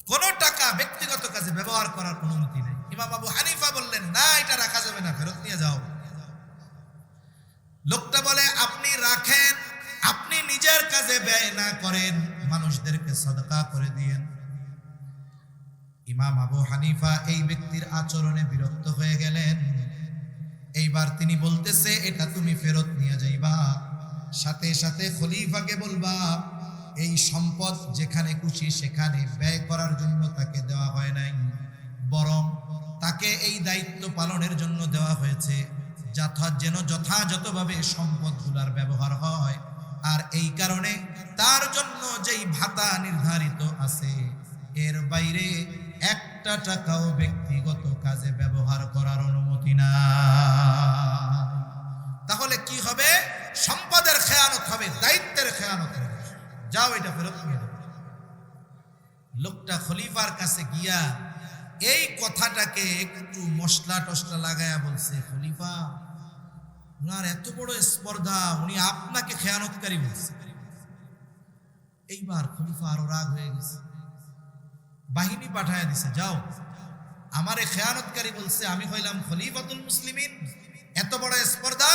কোন টাকা ব্যক্তিগত কাজে ব্যবহার করার অনুমতি নেই। ইমাম আবু হানিফা বললেন, না, এটা রাখা যাবে না, ফেরত নিয়ে যাও। লোকটা বলে, আপনি রাখেন, আপনি নিজের কাজে ব্যয় না করেন, মানুষদেরকে সাদকা করে দিয়েন। ইমাম আবু হানিফা এই ব্যক্তির আচরণে বিরক্ত হয়ে গেলেন। এইবার তিনি বলতেছে, এটা তুমি ফেরত নিয়ে যাইবা, সাথে সাথে খলিফাকে বলবা এই সম্পদ যেখানে খুশি সেখানে ব্যয় করার জন্য তাকে দেওয়া হয় নাই, বরং তাকে এই দায়িত্ব পালনের জন্য দেওয়া হয়েছে যেন যথাযথভাবে সম্পদগুলোর ব্যবহার হয়। আর এই কারণে তার জন্য যেই ভাতা নির্ধারিত আছে এর বাইরে একটা টাকাও ব্যক্তিগত কাজে ব্যবহার করার অনুমতি না। তাহলে কি হবে? সম্পদের খেয়ানত হবে, দায়িত্বের খেয়ানত হবে। যাও, এটা ফেরত নিয়ে যাও। লোকটা খলিফার কাছে গিয়া এই কথাটাকে একটু মশলা টসলা লাগায়া বলছে, খলিফা, উনার এত বড় স্পর্ধা, উনি আপনাকে খেয়ানতকারী বলছে। এইবার খলিফা আরো রাগ হয়ে গেছে, বাহিনী পাঠায়া দিছে, যাও, আমারে খেয়ানতকারী বলছে, আমি হইলাম খলিফাতুল মুসলিমিন, এত বড় স্পর্ধা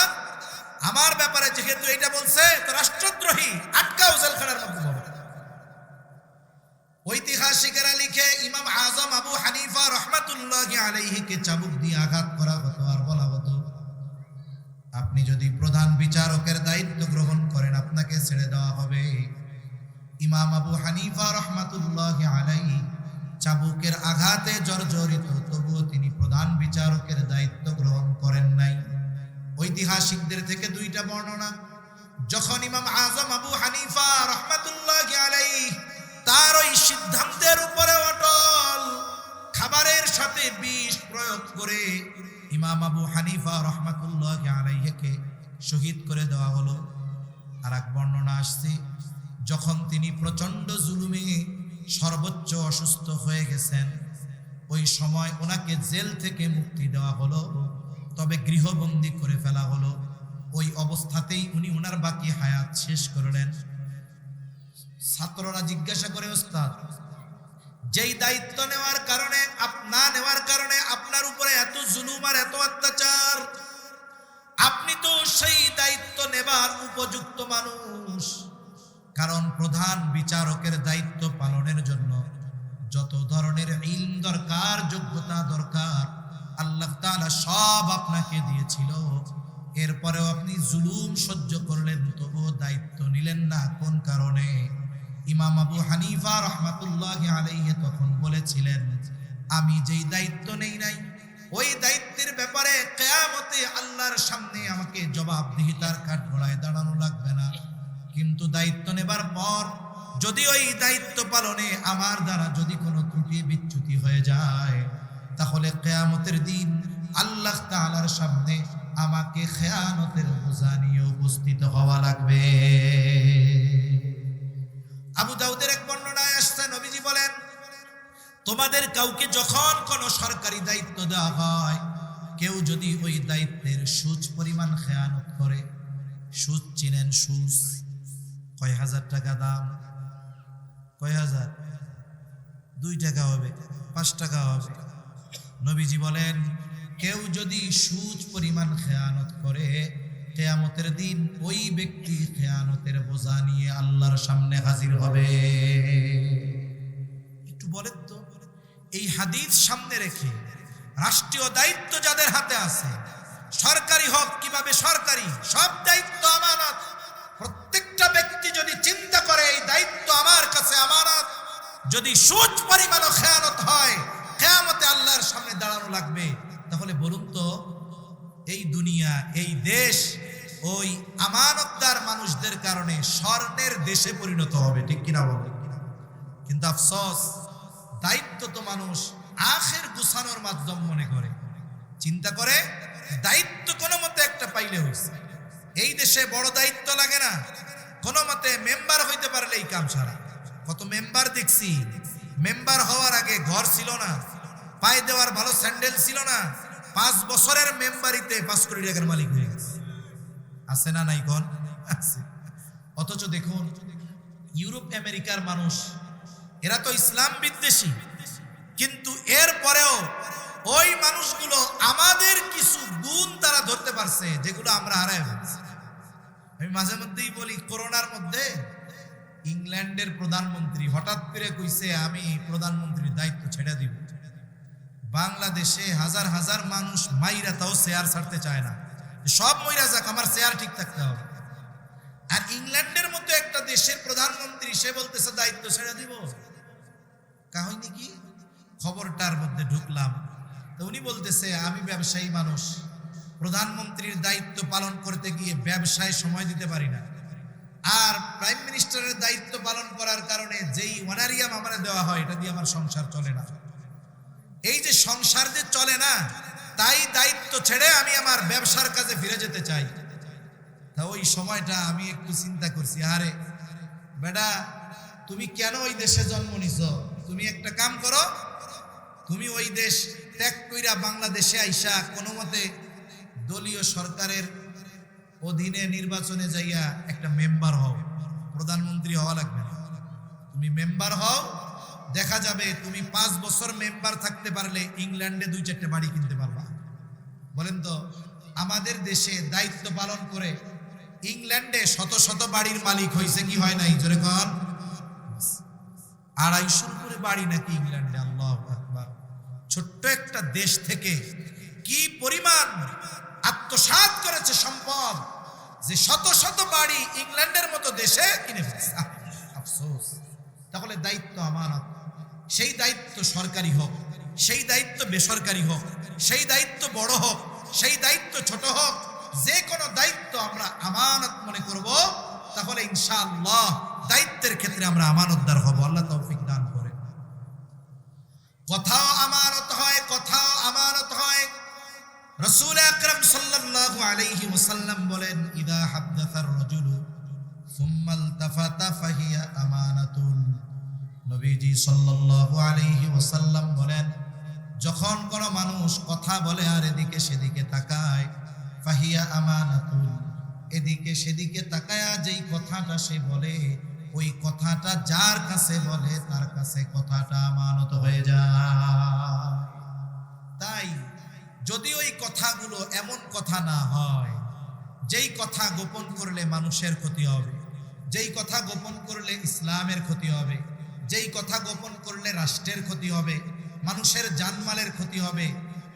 আমার ব্যাপারে যেহেতু এটা বলছে, তো রাষ্ট্রদ্রোহী, আটকাও জেলখানার মধ্যে বড়। ঐতিহাসিকেরা লিখে, ইমাম আজম আবু হানিফা রহমাতুল্লাহি আলাইহিকে চাবুক দিয়ে আঘাত করা হতো আর বলা হতো, আপনি যদি প্রধান বিচারকের দায়িত্ব গ্রহণ করেন আপনাকে ছেড়ে দেওয়া হবে। ইমাম আবু হানিফা রহমাতুল্লাহি আলাইহি চাবুকের আঘাতে জর্জরিত, তবুও তিনি প্রধান বিচারকের দায়িত্ব গ্রহণ করেন নাই। ঐতিহাসিকদের থেকে দুইটা বর্ণনা। যখন ইমাম আজম আবু হানিফা রহমাতুল্লাহি আলাইহি তার ওই সিদ্ধান্তের উপরে অটল, খাবারের সাথে বিষ প্রয়োগ করে ইমাম আবু হানিফা রহমাতুল্লাহি আলাইহিকে শহীদ করে দেওয়া হলো। আর এক বর্ণনা আসছে, যখন তিনি প্রচন্ড জুলুমে সর্বোচ্চ অসুস্থ হয়ে গেছেন, ওই সময় ওনাকে জেল থেকে মুক্তি দেওয়া হলো, তবে গৃহবন্দী করে ফেলা হলো। ওই অবস্থাতেই উনি ওনার বাকি হায়াত শেষ করলেন। ছাত্ররা জিজ্ঞাসা করে, ওস্তাদ, যেই দায়িত্ব নেওয়ার কারণে আপনার উপরে এত জুলুম তোমার এত অত্যাচার, আপনি তো সেই দায়িত্ব নেবার উপযুক্ত মানুষ। কারণ প্রধান বিচারকের দায়িত্ব পালনের জন্য যত ধরনের ইলম দরকার, যোগ্যতা দরকার, আল্লাহ তাআলা সব আপনাকে দিয়েছিল। এরপরেও আপনি জুলুম সহ্য করলেন, তবুও দায়িত্ব নিলেন না। কোন কারণে? ইমাম আবু হানিফা রাহমাতুল্লাহি আলাইহি তখন বলেছিলেন, আমি যেই দায়িত্ব নেই নাই, ওই দায়িত্বের ব্যাপারে কিয়ামতে আল্লাহর সামনে আমাকে জবাবদিহিতার কাঠগড়ায় দাঁড়ানো লাগবে না। কিন্তু দায়িত্ব নেবার পর যদি ওই দায়িত্ব পালনে আমার দ্বারা যদি কোনো ত্রুটি বিচ্যুতি হয়ে যায়, তাহলে কিয়ামতের দিন আল্লাহ তাআলার সামনে আমাকে খেয়ানতের বোঝা নিয়ে উপস্থিত হওয়া লাগবে। আবু দাউদের এক বর্ণনায় আসছে, নবীজি বলেন, তোমাদের কাউকে যখন কোনো সরকারি দায়িত্ব দেওয়া হয়, কেউ যদি ওই দায়িত্বের সুদ পরিমাণ খেয়ানত করে, সুদ চিনেন? সুদ কয় হাজার টাকা দাম? কয় হাজার? 2 টাকা হবে, 5 টাকা হবে। নবীজি বলেন, কেউ যদি সুদ পরিমাণ খেয়ানত করে, কিয়ামতের দিন ওই ব্যক্তি খেয়ানতের বোঝা নিয়ে আল্লাহর সামনে হাজির হবে। একটু বলেন তো, এই হাদিস সামনে রেখে রাষ্ট্রীয় দায়িত্ব যাদের হাতে আছে, সরকারি হোক কিভাবে সরকারি, সব দায়িত্ব আমানত। প্রত্যেকটা ব্যক্তি যদি চিন্তা করে এই দায়িত্ব আমার কাছে আমানত, যদি সুদ পরিমাণও খেয়ানত হয়, কিয়ামতে আল্লাহর সামনে দাঁড়ানো লাগবে, তাহলে বলুন তো এই দুনিয়া, এই দেশ ওই আমানতদার মানুষদের কারণে স্বর্ণের দেশে পরিণত হবে, ঠিক কিনা বলেন? কিন্তু আফসোস, দায়িত্ব তো মানুষ আখের গুছানোর মাধ্যম মনে করে, চিন্তা করে দায়িত্ব কোনো মতে একটা পাইলে হয়েছে। এই দেশে বড় দায়িত্ব লাগে না, কোনো মতে মেম্বার হইতে পারলে এই কাম সারা। কত মেম্বার দেখছি, মেম্বার হওয়ার আগে ঘর ছিল না, পায়ে দেওয়ার ভালো স্যান্ডেল ছিল না, 5 বছরের মেম্বারিতে 5 কোটি টাকার মালিক হয়ে গেছে। আছে না নাই কোন? আছে। অথচ দেখুন ইউরোপ আমেরিকার মানুষ, এরা তো ইসলাম বিদ্বেষী, কিন্তু এর পরেও ওই মানুষগুলো আমাদের কিছু গুণ তারা ধরতে পারছে যেগুলো আমরা হারাই ফেলছি। আমি মাঝে মধ্যেই বলি, করোনার মধ্যে ইংল্যান্ডের প্রধানমন্ত্রী হঠাৎ করে কইছে আমি প্রধানমন্ত্রীর দায়িত্ব ছেড়ে দিব। বাংলাদেশে হাজার হাজার মানুষ মাইরা তাও চেয়ার ছাড়তে চায় না, সব মইরা যাক, আমার চেয়ার ঠিক থাকতে হবে। আর ইংল্যান্ডের মতো একটা দেশের প্রধানমন্ত্রী, সে বলতেছে দায়িত্ব ছেড়ে দিব। কাহিনী নাকি খবরটার মধ্যে ঢুকলাম, তো উনি বলতেছে আমি ব্যবসায়ী মানুষ, প্রধানমন্ত্রীর দায়িত্ব পালন করতে গিয়ে ব্যবসায় সময় দিতে পারি না, আর প্রাইম মিনিস্টারের দায়িত্ব পালন করার কারণে যেই অনারিয়াম আমার দেওয়া হয়, এটা দিয়ে আমার সংসার চলে না। এই যে সংসার যে চলে না, তাই দায়িত্ব ছেড়ে আমি আমার ব্যবসার কাজে ফিরে যেতে চাই। তা ওই সময়টা আমি একটু চিন্তা করছি, আরে বেটা, তুমি কেন ওই দেশে জন্ম নিছ? তুমি একটা কাম করো, তুমি ওই দেশ ত্যাগ কইরা বাংলাদেশে আইসা কোনো মতে দলীয় সরকারের অধীনে নির্বাচনে যাইয়া একটা মেম্বার হও। প্রধানমন্ত্রী হওয়া লাগবে না, তুমি মেম্বার হও, দেখা যাবে তুমি 5 বছর মেম্বার থাকতে পারলে ইংল্যান্ডে 2-4টা বাড়ি কিনতে পারবা। বলেন তো, আমাদের দেশে দায়িত্ব পালন করে ইংল্যান্ডে শত শত বাড়ির মালিক হয়েছে কি হয় নাই? জোরে কন। 250 করে বাড়ি নাকি ইংল্যান্ডে। আল্লাহু আকবার। ছোট্ট একটা দেশ থেকে কি পরিমাণ আত্মসাৎ করেছে সম্পদ, যে শত শত বাড়ি ইংল্যান্ডের মতো দেশে কিনে ফেলেছে। আফসোস। তাহলে দায়িত্ব আমানত, সেই দায়িত্ব সরকারি হোক, সেই দায়িত্ব বেসরকারি হোক, সেই দায়িত্ব বড় হোক, সেই দায়িত্ব ছোট হোক, যে কোনো দায়িত্ব আমরা আমানত মনে করব, তাহলে ইনশাআল্লাহ দায়িত্বের ক্ষেত্রে আমরা আমানতদার হব। আল্লাহ তৌফিক দান করে। কথাও আমানত হয়, কথাও আমানত হয়। রাসূল আকরাম সাল্লাল্লাহু আলাইহি ওয়াসাল্লাম বলেন, ইদা হাদাসার রাজুলু সুম্মা ইলতাফাতা ফাহিয়া আমানাতুন। নবীজি সাল্লাল্লাহু আলাইহি ওয়াসাল্লাম বলেন, যখন কোন মানুষ কথা বলে আর এদিকে সেদিকে তাকায়, ফাহিয়া আমানাতুন, এদিকে সেদিকে তাকায়া যেই কথাটা সে বলে, ওই কথাটা যার কাছে বলে তার কাছে কথাটা আমানত হয়ে যায়। তাই যদি ওই কথাগুলো এমন কথা না হয় যেই কথা গোপন করলে মানুষের ক্ষতি হবে, যেই কথা গোপন করলে ইসলামের ক্ষতি হবে, যেই কথা গোপন করলে রাষ্ট্রের ক্ষতি হবে, মানুষের জানমালের ক্ষতি হবে,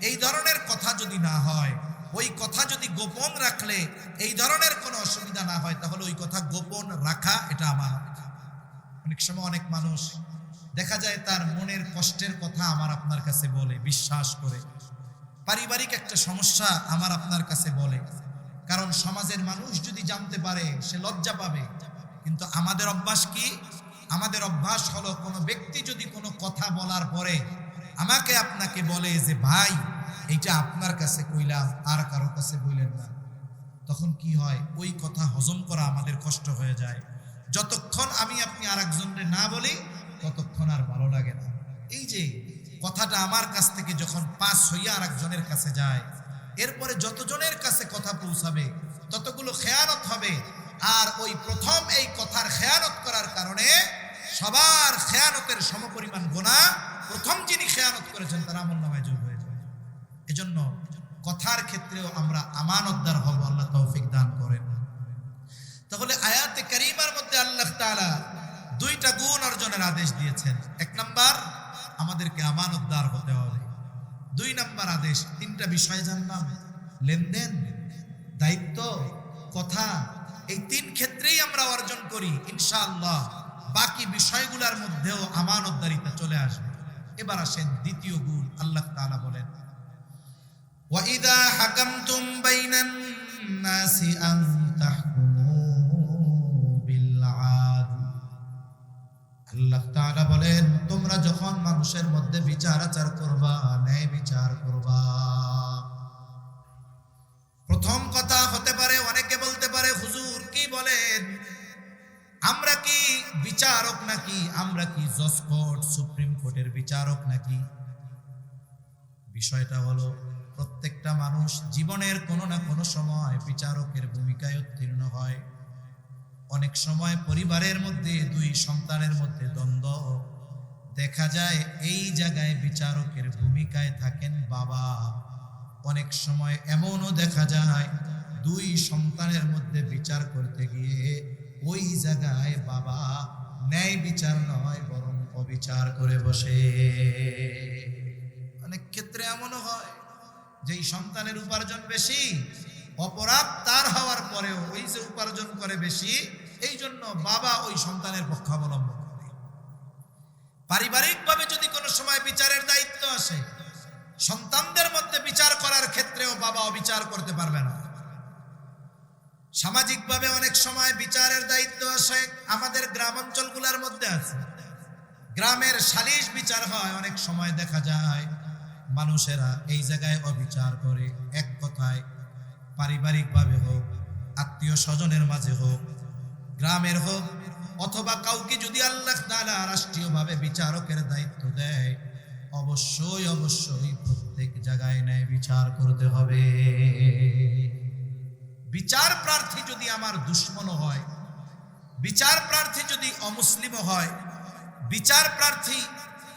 এই ধরনের কথা যদি না হয়, ওই কথা যদি গোপন রাখলে এই ধরনের কোনো অসুবিধা না হয়, তাহলে ওই কথা গোপন রাখা এটা আমানত। অনেক সময় অনেক মানুষ দেখা যায় তার মনের কষ্টের কথা আমার আপনার কাছে বলে, বিশ্বাস করে। পারিবারিক একটা সমস্যা আমার আপনার কাছে বলে, কারণ সমাজের মানুষ যদি জানতে পারে সে লজ্জা পাবে। কিন্তু আমাদের অভ্যাস কি? আমাদের অভ্যাস হলো কোনো ব্যক্তি যদি কোনো কথা বলার পরে আমাকে আপনাকে বলে যে ভাই এইটা আপনার কাছে কইলাম, আর কারো কাছে বললেন না, তখন কি হয়? ওই কথা হজম করা আমাদের কষ্ট হয়ে যায়। যতক্ষণ আমি আপনি আর একজনকে না বলি ততক্ষণ আর ভালো লাগে না। এই যে কথাটা আমার কাছ থেকে যখন পাস হইয়া আর একজনের কাছে যায়, এরপরে যতজনের কাছে কথা পৌঁছাবে ততগুলো খেয়ানত হবে। আর ওই প্রথম এই কথার খেয়ানত করার কারণে সবার খেয়ানতের সমপরিমাণ গুনাহ প্রথম যিনি খেয়ানত করেছেন তার আমলনামায় যোগ হয়ে যায়। এজন্য কথার ক্ষেত্রেও আমরা আমানতদার হব, আল্লাহ তৌফিক দান করেন। তাহলে আয়াতে কারিমার মধ্যে আল্লাহ তাআলা দুইটা গুণ অর্জনের আদেশ দিয়েছেন। এক নাম্বার, আমাদেরকে আমানতদার হতে হবে। দুই নাম্বার আদেশ, তিনটা বিষয় জানলাম, লেনদেন, দায়িত্ব, কথা, এই তিন ক্ষেত্রেই আমরা অর্জন করি ইনশাআল্লাহ। বাকি বিষয়গুলোর মধ্যেও আমানতদারিতা চলে আসবে। এবার আসেন দ্বিতীয় গুণ। আল্লাহ তাআলা বলেন, ওয়াইদা হাকামতুম বাইনান নাসি আন তাহকুমু বিল আদল। আল্লাহ তাআলা বলেন, তোমরা যখন মানুষের মধ্যে বিচার আচার করবা, ন্যায় বিচার করবা। প্রথম কথা হতে পারে, অনেকে বলতে পারে হুজুর কি বলেন, আমরা কি বিচারক নাকি? আমরা কি জজ কোর্ট, সুপ্রিম কোর্টের বিচারক নাকি? বিষয়টা হলো প্রত্যেকটা মানুষ জীবনের কোনো না কোনো সময় বিচারকের ভূমিকায় উত্তীর্ণ হয়। অনেক সময় পরিবারের মধ্যে দুই সন্তানের মধ্যে দ্বন্দ্ব, দেখা যায় এই জায়গায় বিচারকের ভূমিকায় থাকেন বাবা। অনেক সময় এমনও দেখা যায় দুই সন্তানের মধ্যে বিচার করতে গিয়ে ওই জায়গায় বাবা ন্যায় বিচার নয় বরং অবিচার করে বসে। অনেক ক্ষেত্রে এমনও হয় যেই সন্তানের উপার্জন বেশি, অপরাধ তার হওয়ার পরেও ওই যে উপার্জন করে বেশি, এই জন্য বাবা ওই সন্তানের পক্ষাবলম্বন করে। পারিবারিকভাবে যদি কোনো সময় বিচারের দায়িত্ব আসে, সন্তানদের মধ্যে বিচার করার ক্ষেত্রেও বাবা অবিচার করতে পারবে না। সামাজিকভাবে অনেক সময় বিচারের দায়িত্ব আসে, আমাদের গ্রাম অঞ্চলগুলোর মধ্যে আছে, গ্রামের সালিশ বিচার হয়। অনেক সময় দেখা যায় মানুষেরা এই জায়গায় অবিচার করে। এক কথায় পারিবারিকভাবে হোক, আত্মীয় স্বজনের মাঝে হোক, গ্রামের হোক, অথবা কাউকে যদি আল্লাহ তাআলা রাষ্ট্রীয়ভাবে বিচারকের দায়িত্ব দেয়, অবশ্যই অবশ্যই প্রত্যেক জায়গায় ন্যায় বিচার করতে হবে। বিচার প্রার্থী যদি আমার দুশ্মন হয়, বিচার প্রার্থী যদি অমুসলিম হয়, বিচার প্রার্থী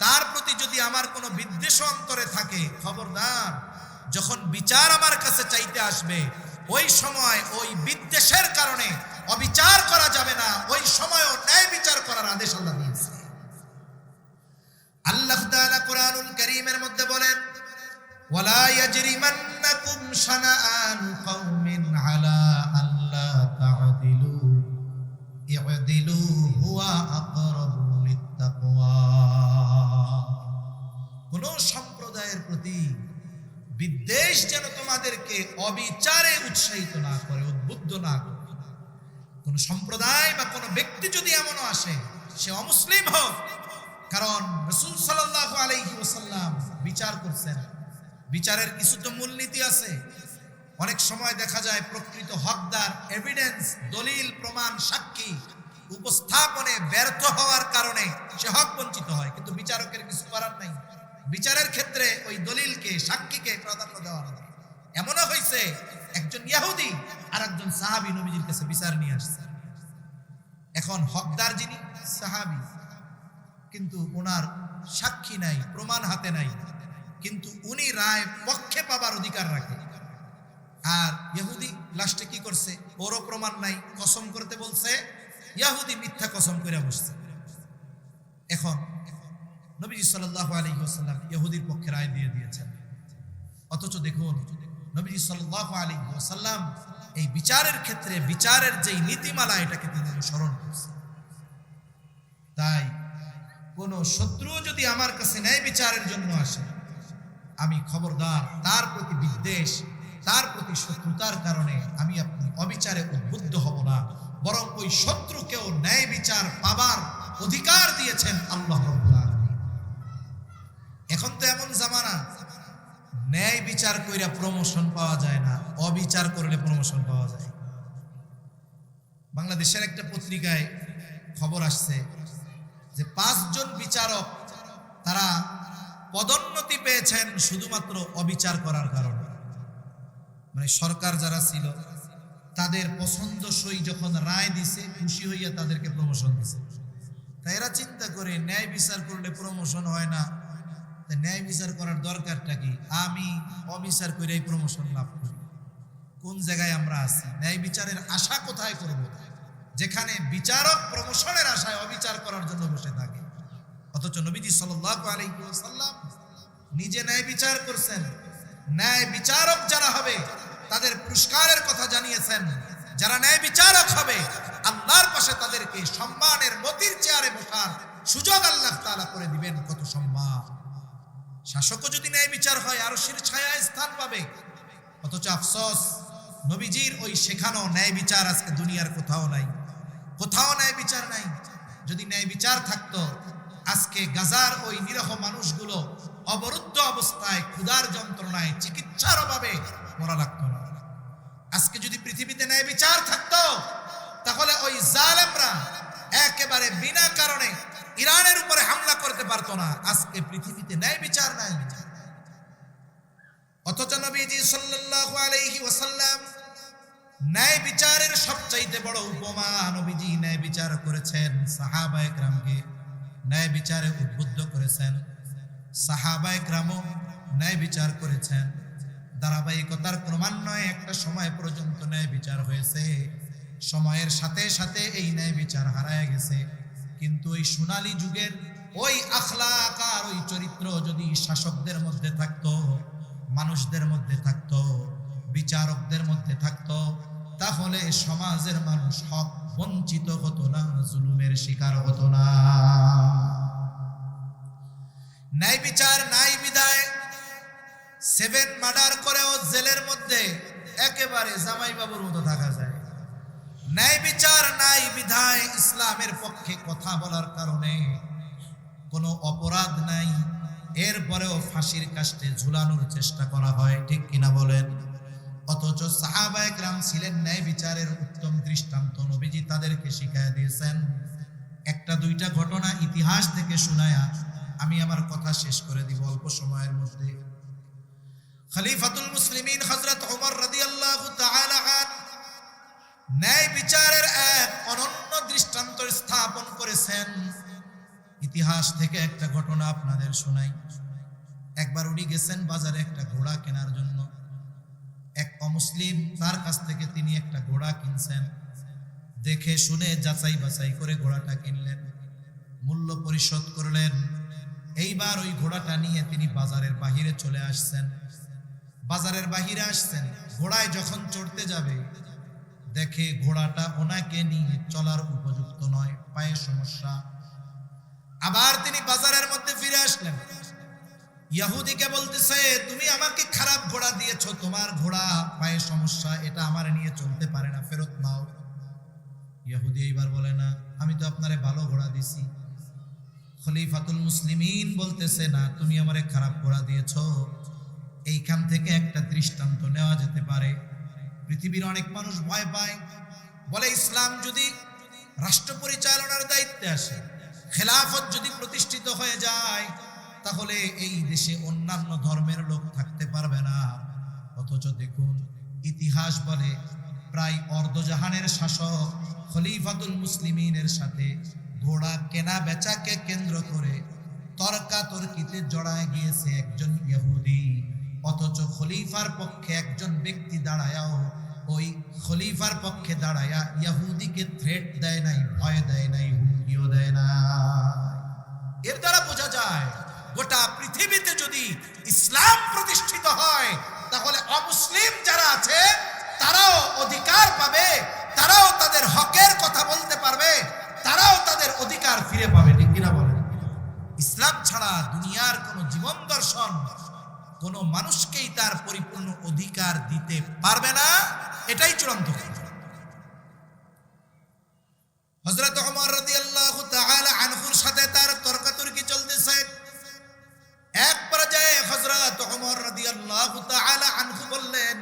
তার প্রতি যদি আমার কোনো বিদ্বেষ অন্তরে থাকে, খবরদার, যখন বিচার আমার কাছে চাইতে আসবে ওই সময় ওই বিদ্বেষের কারণে অবিচার করা যাবে না, ওই সময়ও ন্যায় বিচার করার আদেশ আল্লাহ দিয়েছে। আল্লাহ তাআলা কুরআনুল কারীমের মধ্যে বলেন, ওয়ালা ইয়াজরিমান্নাকুম শানাআনু কওমিন আলা আল্লা তা'দিলু ই'দিলু হুয়া আকরাবু লিত্তাকওয়া। কোন সম্প্রদায়ের প্রতি বিদ্বেষ যেন তোমাদেরকে অবিচারে উৎসাহিত না করে, উদ্বুদ্ধ না করে। কোন সম্প্রদায় বা কোন ব্যক্তি যদি এমনও আসে, সে অমুসলিম হোক, কারণ রাসূল সাল্লাল্লাহু আলাইহি ওয়াসাল্লাম বিচার করছেন। বিচারের কিছু তো মূলনীতি আছে। অনেক সময় দেখা যায় প্রকৃত হকদার এভিডেন্স, দলিল প্রমাণ, সাক্ষী উপস্থাপনে ব্যর্থ হওয়ার কারণে সে হক বঞ্চিত হয়, কিন্তু বিচারকের কিছু করার নাই। বিচারের ক্ষেত্রে ওই দলিলকে, সাক্ষীকে প্রাধান্য দেওয়া হয়। এমনও হয়েছে একজন ইহুদি আর একজন সাহাবী নবীজির কাছে বিচার নিয়ে আসছে। এখন হকদার যিনি সাহাবী, কিন্তু ওনার সাক্ষী নাই, প্রমাণ হাতে নাই। কিন্তু উনি রায় পক্ষে পাবার অধিকার রাখে। আর ইহুদি লাস্টে কি করছে, ওরও প্রমাণ নাই, কসম করতে বলছে, ইহুদি মিথ্যা কসম করে বসছে। এখন নবীজি সাল্লাল্লাহু আলাইহি ওয়াসাল্লাম ইহুদির পক্ষে রায় দিয়ে দিয়েছেন। অথচ দেখুন নবীজি সাল্লাল্লাহু আলাইহি ওয়াসাল্লাম এই বিচারের ক্ষেত্রে বিচারের যেই নীতিমালা এটাকে তিনি অনুসরণ করছেন। তাই কোন শত্রু যদি আমার কাছে ন্যায় বিচারের জন্য আসে, আমি খবরদার তার প্রতি বিদ্বেষ, তার প্রতি শত্রুতার কারণে আমি আপনি অবিচারে উদ্বুদ্ধ হব না, বরং ওই শত্রুকেও ন্যায় বিচার পাবার অধিকার দিয়েছেন আল্লাহ রাব্বুল আলামিন। এখন তো এমন জামানা, ন্যায় বিচার কইরা প্রমোশন পাওয়া যায় না, অবিচার করলে প্রমোশন পাওয়া যায়। বাংলাদেশের একটা পত্রিকায় খবর আসছে যে 5 জন বিচারক তারা পদোন্নতি পেয়েছেন শুধুমাত্র অবিচার করার কারণে। মানে সরকার যারা ছিল তাদের পছন্দসই যখন রায় দিছে, খুশি হইয়া তাদেরকে প্রমোশন দিছে। তাই এরা চিন্তা করে ন্যায় বিচার করলে প্রমোশন হয় না, তাই ন্যায় বিচার করার দরকারটা কি, আমি অবিচার করেই প্রমোশন লাভ করি। কোন জায়গায় আমরা আছি? ন্যায় বিচারের আশা কোথায় করব, যেখানে বিচারক প্রমোশনের আশায় অবিচার করার জন্য বসে থাকে। অথচ নবীজি সাল্লাল্লাহু আলাইহি ওয়াসাল্লাম নিজে ন্যায় বিচার করছেন। ন্যায় বিচারক যারা হবে তাদের পুরস্কারের কথা জানিয়েছেন। যারা ন্যায় বিচারক হবে আল্লাহর পাশে তাদেরকে সম্মানের মতির চেয়ারে বসার সুযোগ আল্লাহ তাআলা করে দিবেন। কত সম্মান! শাসকও যদি ন্যায় বিচার হয় আরশের ছায়ায় স্থান পাবে। অথচ আফসোস, নবীজির ওই শেখানো ন্যায় বিচার আজকে দুনিয়ার কোথাও নাই, কোথাও ন্যায় বিচার নাই। যদি ন্যায় বিচার থাকতো আজকে গাজার ওই নিরহ মানুষগুলো অবরুদ্ধ অবস্থায় ক্ষুধার যন্ত্রণায় চিকিৎসার অভাবে মরা লাগতো না। আজকে যদি পৃথিবীতে ন্যায় বিচার থাকতো তাহলে ওই জালেমরা একেবারে বিনা কারণে ইরানের উপরে হামলা করতে পারতো না। আজকে পৃথিবীতে ন্যায় বিচার নাই। অথচ নবীজি সাল্লাল্লাহু আলাইহি ওয়াসাল্লাম ন্যায় বিচারের সবচাইতে বড় উপমা, নবীজি ন্যায় বিচার করেছেন, সাহাবায়ে কেরামকে ন্যায় বিচারে উদ্বুদ্ধ করেছেন, সাহাবায়ে কেরামও ন্যায় বিচার করেছেন। ধারাবাহিকতার ক্রমান্বয়ে একটা সময় পর্যন্ত ন্যায় বিচার হয়েছে, সময়ের সাথে সাথে এই ন্যায় বিচার হারায় গেছে। কিন্তু ওই সোনালী যুগের ওই আখলাক আর ওই চরিত্র যদি শাসকদের মধ্যে থাকতো, মানুষদের মধ্যে থাকতো, বিচারকদের মধ্যে থাকতো, তাহলে সমাজের মানুষ হক বঞ্চিত হতো না, জুলুমের শিকার হতো না। ন্যায় বিচার নাই বিদায় 7 মার্ডার করেও জেলের মধ্যে একেবারে জামাই বাবুর মতো থাকা যায়। ন্যায় বিচার নাই বিধায় ইসলামের পক্ষে কথা বলার কারণে কোনো অপরাধ নাই, এরপরেও ফাঁসির কাস্টে ঝুলানোর চেষ্টা করা হয়, ঠিক কিনা বলেন? অথচ সাহাবায়ে কেরাম ছিলেন ন্যায় বিচারের উত্তম দৃষ্টান্ত। নবীজি তাদেরকে শিখায় দিয়েছেন। একটা দুইটা ঘটনা ইতিহাস থেকে শোনায়া আমি আমার কথা শেষ করে দিব অল্প সময়ের মধ্যে। খলিফাতুল মুসলিমিন হযরত ওমর রাদিয়াল্লাহু তাআলা আনহু ন্যায় বিচারের এক অনন্য দৃষ্টান্ত স্থাপন করেছেন। ইতিহাস থেকে একটা ঘটনা আপনাদের শোনাই। একবার উনি গেছেন বাজারে একটা ঘোড়া কেনার জন্য। এক অমুসলিম তার কাছ থেকে তিনি একটা ঘোড়া কিনছেন। দেখে শুনে যাচাই বাছাই করে ঘোড়াটা কিনলেন, মূল্য পরিশোধ করলেন। এইবার ওই ঘোড়াটা নিয়ে তিনি বাজারের বাহিরে চলে আসছেন। বাজারের বাহিরে আসছেন, ঘোড়ায় যখন চড়তে যাবে দেখে ঘোড়াটা ওনাকে নিয়ে চলার উপযুক্ত নয়, পায়ে সমস্যা। আবার তিনি বাজারের মধ্যে ফিরে আসলেন, ইহুদিকে বলতেছে, তুমি আমাকে খারাপ ঘোড়া দিয়েছো, তোমার ঘোড়া পায়ে সমস্যা, এটা আমার নিয়ে চলতে পারে না, ফেরত নাও। ইহুদি এইবার বলে, না, আমি তো আপনারে ভালো ঘোড়া দিছি। খলিফাতুল মুসলিমিন বলতেছে, না, তুমি আমারে খারাপ ঘোড়া দিয়েছো। এইখান থেকে একটা দৃষ্টান্ত নেওয়া যেতে পারে। পৃথিবীর অনেক মানুষ ভয় পায়, বলে ইসলাম যদি রাষ্ট্র পরিচালনার দায়িত্বে আসে, খেলাফত যদি প্রতিষ্ঠিত হয়ে যায়, তাহলে এই দেশে অন্যান্য ধর্মের লোক থাকতে পারবে না। অথচ দেখুন ইতিহাস বলে প্রায় অর্ধজাহানের শাসক খলিফাতুল মুসলিমিনের সাথে ঘোড়া কেনা বেচাকে কেন্দ্র করে তর্কাতর্কিতে জড়ায় গিয়েছে একজন ইহুদি, অথচ খলিফার পক্ষে একজন ব্যক্তি দাঁড়ায়াও ওই খলিফার পক্ষে দাঁড়ায়া ইহুদিকে থ্রেট দেয় নাই, ভয় দেয় নাই, হুমকিও দেয় না। এর দ্বারা বোঝা যায় গোটা পৃথিবীতে যদি ইসলাম প্রতিষ্ঠিত হয় তাহলে অমুসলিম যারা আছে তারাও অধিকার পাবে, তারাও তাদের হকের কথা বলতে পারবে, তারাও তাদের অধিকার ফিরে পাবে। ঠিক কিনা বলেন? ইসলাম ছাড়া দুনিয়ার কোন জীবন দর্শন কোন মানুষকেই তার পরিপূর্ণ অধিকার দিতে পারবে না, এটাই চূড়ান্ত। হযরত ওমর রাদিয়াল্লাহু তাআলা আনহুর সাথে তার তর্কাতর্কি চলতেছে। এক পর্যায়ে হযরত ওমর রাদিয়াল্লাহু তাআলা আনহু বললেন,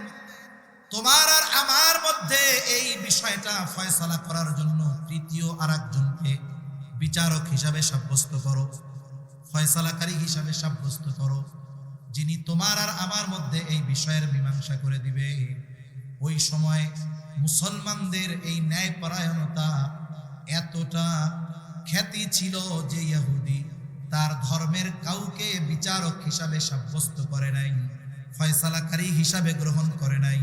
তোমার আর আমার মধ্যে এই বিষয়টা ফয়সালা করার জন্য তৃতীয় আরেকজনকে বিচারক হিসাবে সাব্যস্ত করো, ফয়সালাকারী হিসাবে সাব্যস্ত করো, যিনি তোমার আর আমার মধ্যে এই বিষয়ের মীমাংসা করে দিবে। ওই সময় মুসলমানদের এই ন্যায়পরায়ণতা এতটা খ্যাতি ছিল যে ইহুদি তার ধর্মের কাউকে বিচারক হিসাবে সাব্যস্ত করে নাই, ফয়সালাকারী হিসাবে গ্রহণ করে নাই,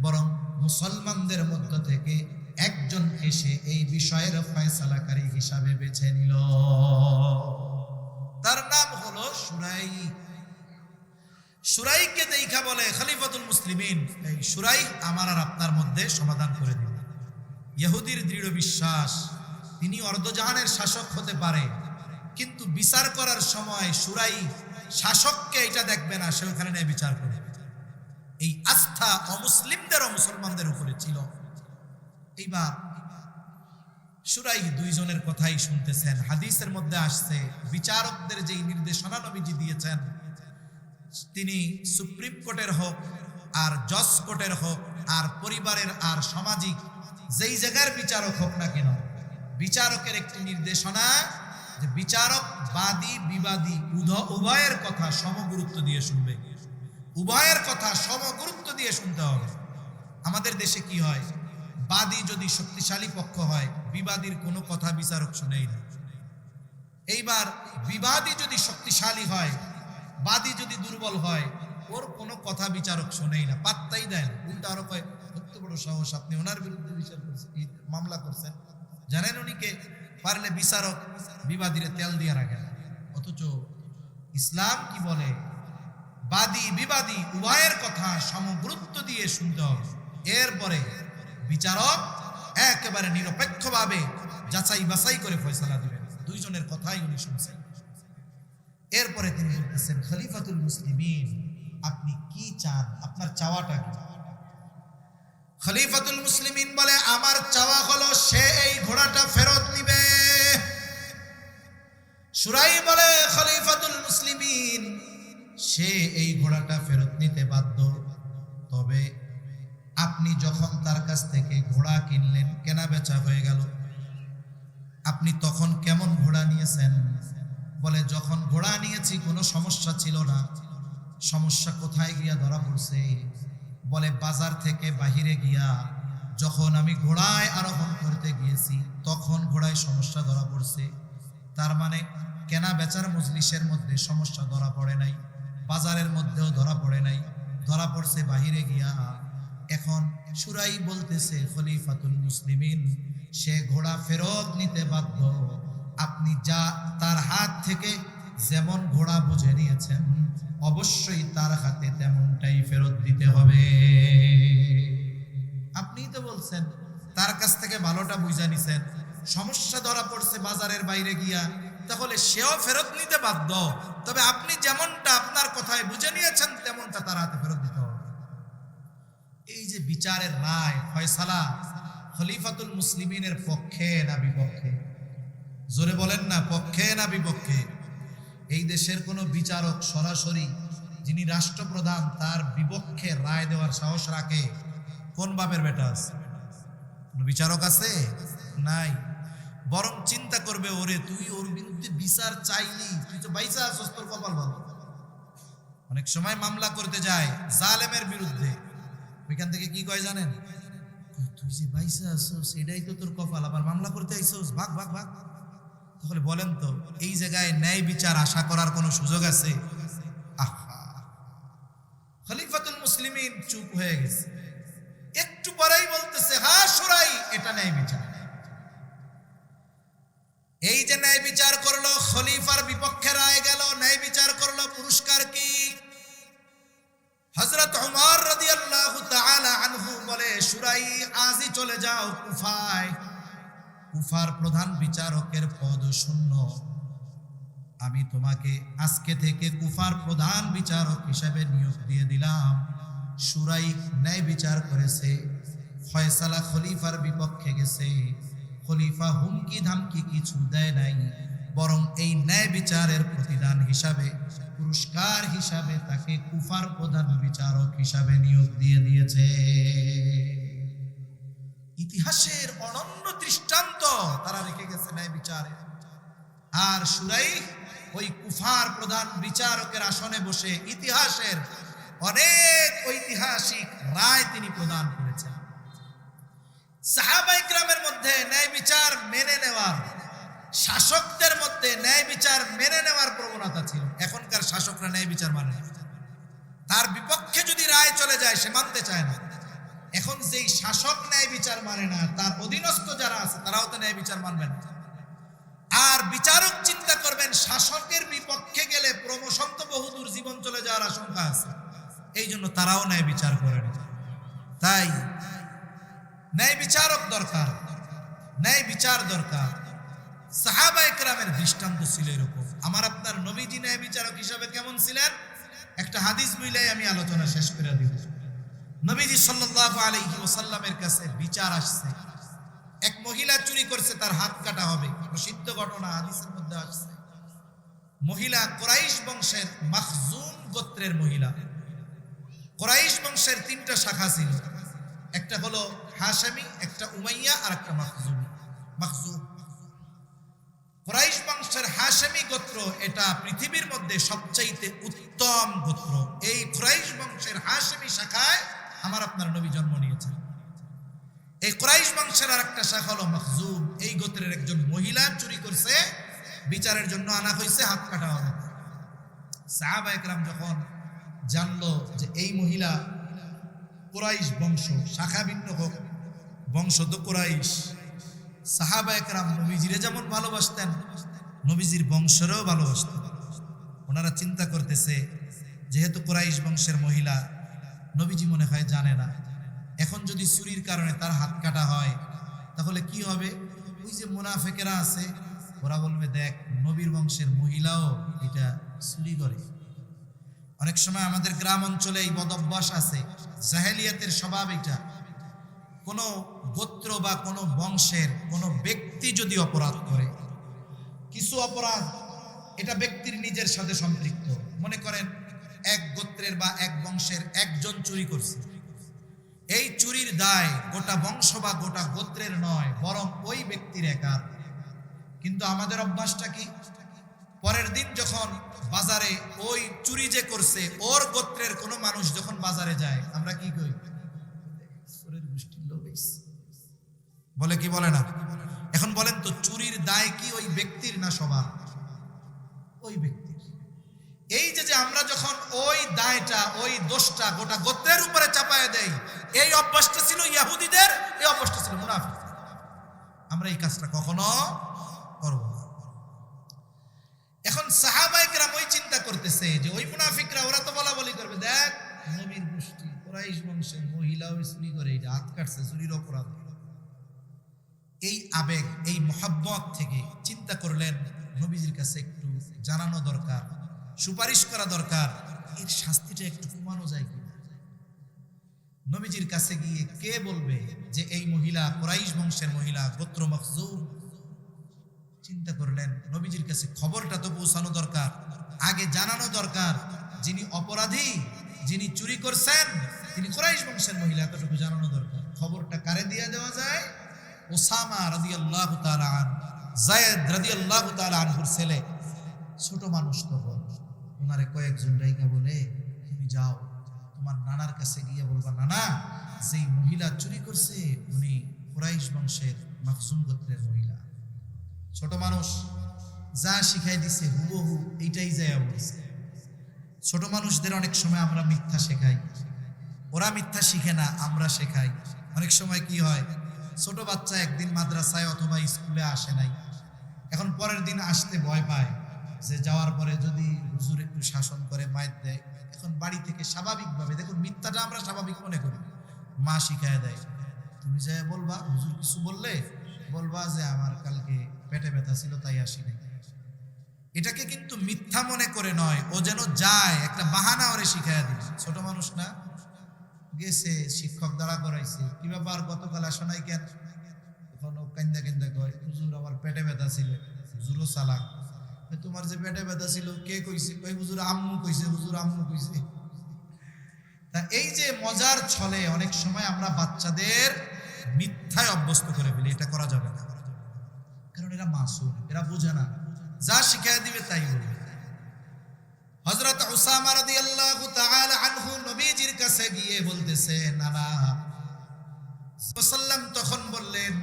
বরং মুসলমানদের মধ্য থেকে একজন এসে এই বিষয়ের ফয়সালাকারী হিসাবে বেছে নিল। তার নাম হলো শুরাই। শুরাইকে দেখা বলে খলিফাতুল মুসলিমিন, এই শুরাই আমার আর আপনার মধ্যে সমাধান করে দিবে। ইহুদির দৃঢ় বিশ্বাস তিনি অর্ধজাহানের শাসক হতে পারে, কিন্তু বিচার করার সময় শুরাই শাসককে এটা দেখবে না, সে ওখানে নিয়ে বিচার করে। এই আস্থা অমুসলিমদের ও মুসলমানদের উপরে ছিল। এইবার শুরাই দুইজনের কথাই শুনতেছেন। হাদিসের মধ্যে আসছে বিচারকদের যেই নির্দেশনা নবীজি দিয়েছেন, তিনি সুপ্রিম কোর্টের হোক আর জজ কোর্টের হোক আর পরিবারের আর সামাজিক যেই জায়গার বিচারক হোক না কেন, বিচারকের একটি নির্দেশনা যে বিচারক বাদী বিবাদী উভয়ের কথা সমগুরুত্ব দিয়ে শুনবে, উভয়ের কথা সমগুরুত্ব দিয়ে শুনতে হবে। আমাদের দেশে কি হয়, বাদী যদি শক্তিশালী পক্ষ হয় বিবাদীর কোনো কথা বিচারক শুনেই না। এইবার বিবাদী যদি শক্তিশালী হয়, বাদী যদি দুর্বল হয়, ওর কোনো কথা বিচারক শোনেই না, পাত্তাই দেয় না। উল্টা আরো কয়, কত বড় সাহস, আপনি ওনার বিরুদ্ধে বিচার করছেন, মামলা করছেন, জানেন উনিকে, পারলে বিচারক বিবাদীরে তেল দিয়ে রাখেন। অথচ ইসলাম কি বলে, বাদী বিবাদী উভয়ের কথা সমগুরুত্ব দিয়ে শুনতে হবে। এরপরে বিচারক একেবারে নিরপেক্ষভাবে যাচাই বাছাই করে ফয়সালা দিবেন। দুইজনের কথাই উনি শুনছেন। এরপরে তিনি বলতেছেন, খলিফাতুল মুসলিমিন আপনি কি চান, আপনার চাওয়াটা কি? খলিফাতুল মুসলিমিন বলে, আমার চাওয়া হলো সে এই ঘোড়াটা ফেরত নিবে। শুরাই বলে, খলিফাতুল মুসলিমিন সে এই ঘোড়াটা ফেরত নিতে বাধ্য, তবে আপনি যখন তার কাছ থেকে ঘোড়া কিনলেন, কেনা বেচা হয়ে গেল, আপনি তখন কেমন ঘোড়া নিয়েছেন? বলে, যখন ঘোড়া নিয়েছি কোনো সমস্যা ছিল না। সমস্যা কোথায় গিয়া ধরা পড়ছে? বলে, বাজার থেকে বাহিরে গিয়া যখন আমি ঘোড়ায় আরোহণ করতে গিয়েছি তখন ঘোড়ায় সমস্যা ধরা পড়ছে। তার মানে কেনা বেচার মজলিসের মধ্যে সমস্যা ধরা পড়ে নাই, বাজারের মধ্যেও ধরা পড়ে নাই, ধরা পড়ছে বাহিরে গিয়া। এখন শুরাই বলতেছে, খলিফাতুল মুসলিমিন সে ঘোড়া ফেরত নিতে বাধ্য। আপনি যা তার হাত থেকে যেমন ঘোড়া বুঝে নিয়েছেন, অবশ্যই তার হাতে তেমনটাই ফেরত দিতে হবে। আপনিই তো বলছেন তার কাছ থেকে ভালোটা বুঝে নিছেন, সমস্যা ধরা পড়ছে বাজারের বাইরে গিয়া, তাহলে সেও ফেরত নিতে বাধ্য। তবে আপনি যেমনটা আপনার কথায় বুঝে নিয়েছেন তেমনটা তার হাতে ফেরত দিতে হবে। এই যে বিচারের রায় ফয়সালা খলিফাতুল মুসলিমিনের পক্ষে না বিপক্ষে? জোরে বলেন না, পক্ষে না বিপক্ষে? এই দেশের কোন বিচারক সরাসরি যিনি রাষ্ট্রপ্রধান তার বিপক্ষে রায় দেওয়ার সাহস রাখে? কোন বাপের বেটা আছে? কোন বিচারক আছে? নাই। বরং চিন্তা করবে, ওরে তুই ওর বিরুদ্ধে বিচার চাইলি, তুই তো বাইসা আসছ, তোর কপাল ভালো। অনেক সময় মামলা করতে যায় জালেমের বিরুদ্ধে, ওইখান থেকে কি কয় জানেন? তুই যে বাইসা আসছ এটাই তো তোর কপাল, আবার মামলা করতে আইসস, ভাগ ভাগ ভাগ। তাহলে বলেন তো এই জায়গায় ন্যায় বিচার আশা করার কোনো সুযোগ আছে? আহা, খলিফাতুল মুসলিমিন চুপ হয়ে গেছে। একটু পরেই বলতেছে, হ্যাঁ সুরাই, এটা ন্যায় বিচার। এই যে ন্যায় বিচার করলো, খলিফার বিপক্ষে রায় গেল, ন্যায় বিচার করলো, পুরস্কার কি? হযরত ওমর রাদিয়াল্লাহু তাআলা আনহু বলে, সুরাই আজই চলে যাও কুফায়, কুফার প্রধান বিচারকের পদ শূন্য, আমি তোমাকে আজকে থেকে কুফার প্রধান বিচারক হিসেবে নিয়োগ দিয়ে দিলাম। সুরাই ন্যায় বিচার করেছে, ফয়সালা খলিফার বিপক্ষে গেছে, খলিফা হুমকি ধামকি কিছু দেয় নাই, বরং এই ন্যায় বিচারের প্রতিদান হিসাবে, পুরস্কার হিসাবে তাকে কুফার প্রধান বিচারক হিসাবে নিয়োগ দিয়ে দিয়েছে। ইতিহাসের অনন্য দৃষ্টান্ত তারা রেখে গেছে ন্যায় বিচারে। আর সুরাই ওই কুফার প্রধান বিচারকের আসনে বসে ইতিহাসের অনেক ঐতিহাসিক রায় তিনি প্রদান করেছেন। সাহাবায়ে কেরামের মধ্যে ন্যায় বিচার মেনে নেওয়ার, শাসকদের মধ্যে ন্যায় বিচার মেনে নেওয়ার প্রবণতা ছিল। এখনকার শাসকরা ন্যায় বিচার মানে না, তার বিপক্ষে যদি রায় চলে যায় সে মানতে চায় না। এখন যেই শাসক ন্যায় বিচার মানে না, তার অধীনস্থ যারা আছে তারাও তো ন্যায় বিচার মানবে না। আর বিচারক চিন্তা করবেন, শাসকের বিপক্ষে গেলে প্রমোশন তো বহুদূর, জীবন চলে যাওয়ার আশঙ্কা আছে, এই জন্য তারাও ন্যায় বিচার করে না। তাই ন্যায় বিচারক দরকার, ন্যায় বিচার দরকার। সাহাবায়ে কেরামের দৃষ্টান্ত ছিল এরকম। আমার আপনার নবীজি ন্যায় বিচারক হিসাবে কেমন ছিলেন? একটা হাদিস মিলাই আমি আলোচনা শেষ করে দিব। নবীজি সাল্লাল্লাহু আলাইহি ওয়াসাল্লামের কাছে বিচার আসছে, এক মহিলা চুরি করছে, তার হাত কাটা হবে, প্রসিদ্ধ ঘটনা হাদিসের মধ্যে আসছে। মহিলা কুরাইশ বংশের, মাখজুম গোত্রের মহিলা। কুরাইশ বংশের তিনটা শাখা ছিল, একটা হলো হাশেমি, একটা উমাইয়া, আর একটা মাখজুম। কুরাইশ বংশের হাশেমি গোত্র এটা পৃথিবীর মধ্যে সবচাইতে উত্তম গোত্র। এই কুরাইশ বংশের হাশেমি শাখায় আমার আপনার নবী জন্ম নিয়েছেন। এই কুরাইশ বংশের আর একটা শাখা হলো মাখজুম। এই গোত্রের একজন মহিলা চুরি করছে, বিচারের জন্য আনা হয়েছে, হাত কাটা হবে। সাহাবায়ে কেরাম যখন জানলো যে এই মহিলা কুরাইশ বংশ, শাখা ভিন্ন হোক, বংশ তো কুরাইশ, সাহাবায়ে কেরাম নবীজিরে যেমন ভালোবাসতেন, নবীজির বংশেরও ভালোবাসতেন। ওনারা চিন্তা করতেছে, যেহেতু কুরাইশ বংশের মহিলা, নবীজি মনে হয় জানে না, এখন যদি চুরির কারণে তার হাত কাটা হয় তাহলে কি হবে? ওই যে মুনাফিকেরা আছে, ওরা বলবে, দেখ নবীর বংশের মহিলাও এটা চুরি করে। অনেক সময় আমাদের গ্রাম অঞ্চলে এই বদভ্যাস আছে, জাহেলিয়াতের স্বভাব এটা। কোনো গোত্র বা কোনো বংশের কোনো ব্যক্তি যদি অপরাধ করে, কিছু অপরাধ এটা ব্যক্তির নিজের সাথে সম্পৃক্ত, মনে করেন এক গোত্রের বা এক বংশের একজন চুরি করছে, এই চুরির দায় গোটা বংশ বা গোটা গোত্রের নয়, বরং ওই ব্যক্তির একার। কিন্তু আমাদের অভ্যাসটা কি? পরের দিন যখন বাজারে ওই চুরি যে করছে ওর গোত্রের কোনো মানুষ যখন বাজারে যায়, আমরা কি করি? বলে কি বলে না? এখন বলেন তো, চুরির দায় কি ওই ব্যক্তির না সবার? ওই ব্যক্তির। এই যে আমরা যখন ওই দায়টা, ওই দোষটা গোটা গোত্রের উপরে চাপায় দেই, এই অভ্যাসটা ছিল ইহুদিদের, এই অভ্যাসটা ছিল মুনাফিক। আমরা এই কাজটা কখনো করব না। এখন সাহাবায়ে কেরাম ওই চিন্তা করতেছে যে ওই মুনাফিকরা, ওরা তো বলা বলি করবে, দেখ নবীর গোষ্ঠী কুরাইশ বংশের মহিলাও চুরি করে, এটা হাত কাটছে, চুরির অপরাধ। এই আবেগ, এই মহব্বত থেকে চিন্তা করলেন নবীজির কাছে একটু জানানো দরকার, সুপারিশ করা দরকার, এর শাস্তিটা একটু কমানো যায় কি। নবীজির কাছে গিয়ে কে বলবে যে এই মহিলা কুরাইশ বংশের মহিলা, গোত্র মাখজুম। চিন্তা করলেন নবীজির কাছে খবরটা তো পৌঁছানো দরকার, আগে জানানো দরকার, যিনি অপরাধী, যিনি চুরি করছেন তিনি কুরাইশ বংশের মহিলা, এতটুকু জানানো দরকার। খবরটা কারে দিয়ে দেওয়া যায়? ওসামা রাদিয়াল্লাহু তাআলা আনহু, যায়েদ রাদিয়াল্লাহু তাআলা আনহুর ছেলে, ছোট মানুষ তখন। ওনারে কয়েকজন রাইকা বলে, তুমি যাও তোমার নানার কাছে গিয়ে বলবা, নানা যেই মহিলা চুরি করছে উনি কুরাইশ বংশের মাখজুম গোত্রের মহিলা। ছোট মানুষ, যা শিখাই দিছে হুবহু এইটাই যায় বলছে। ছোট মানুষদের অনেক সময় আমরা মিথ্যা শেখাই, ওরা মিথ্যা শিখে না, আমরা শেখাই। অনেক সময় কি হয়, ছোট বাচ্চা একদিন মাদ্রাসায় অথবা স্কুলে আসে নাই, এখন পরের দিন আসতে ভয় পায় যে যাওয়ার পরে যদি হুজুর একটু শাসন করে মাইর দেয়। এখন বাড়ি থেকে স্বাভাবিকভাবে, দেখুন মিথ্যাটা আমরা স্বাভাবিক মনে করি, মা শিখায় দেয়, তুমি যে বলবা হুজুর কিছু বললে বলবা যে আমার কালকে পেটে ব্যথা ছিল তাই আসি নাই। এটাকে কিন্তু মিথ্যা মনে করে নয়, ও যেন যায়, একটা বাহানা ওরে শিখাইয়া দিল। ছোট মানুষ না, গেছে শিক্ষক দাঁড়া করাইছে, কি ব্যাপার গতকাল আসো নাই কেন? তখন ও কান্দা কান্দা কয় হুজুর আমার পেটে ব্যথা ছিল। হুজুরও চালাক, তোমার যে পেটে ব্যথা ছিল কে কইছে? কই হুজুর আম্মু কইছে, হুজুর আম্মু কইছে। তা এই যে মজার ছলে অনেক সময় আমরা বাচ্চাদের মিথ্যায় অভ্যস্ত করে ফেলি, এটা করা যাবে না, কারণ এরা মাসুম, এরা বুঝে না, যা শিখাই দিবে তাই বলবে। হযরত উসামা রাদিয়াল্লাহু তাআলা আনহু নবীজির কাছে গিয়ে বলতেছে, নানা সাল্লাম তখন বললেন,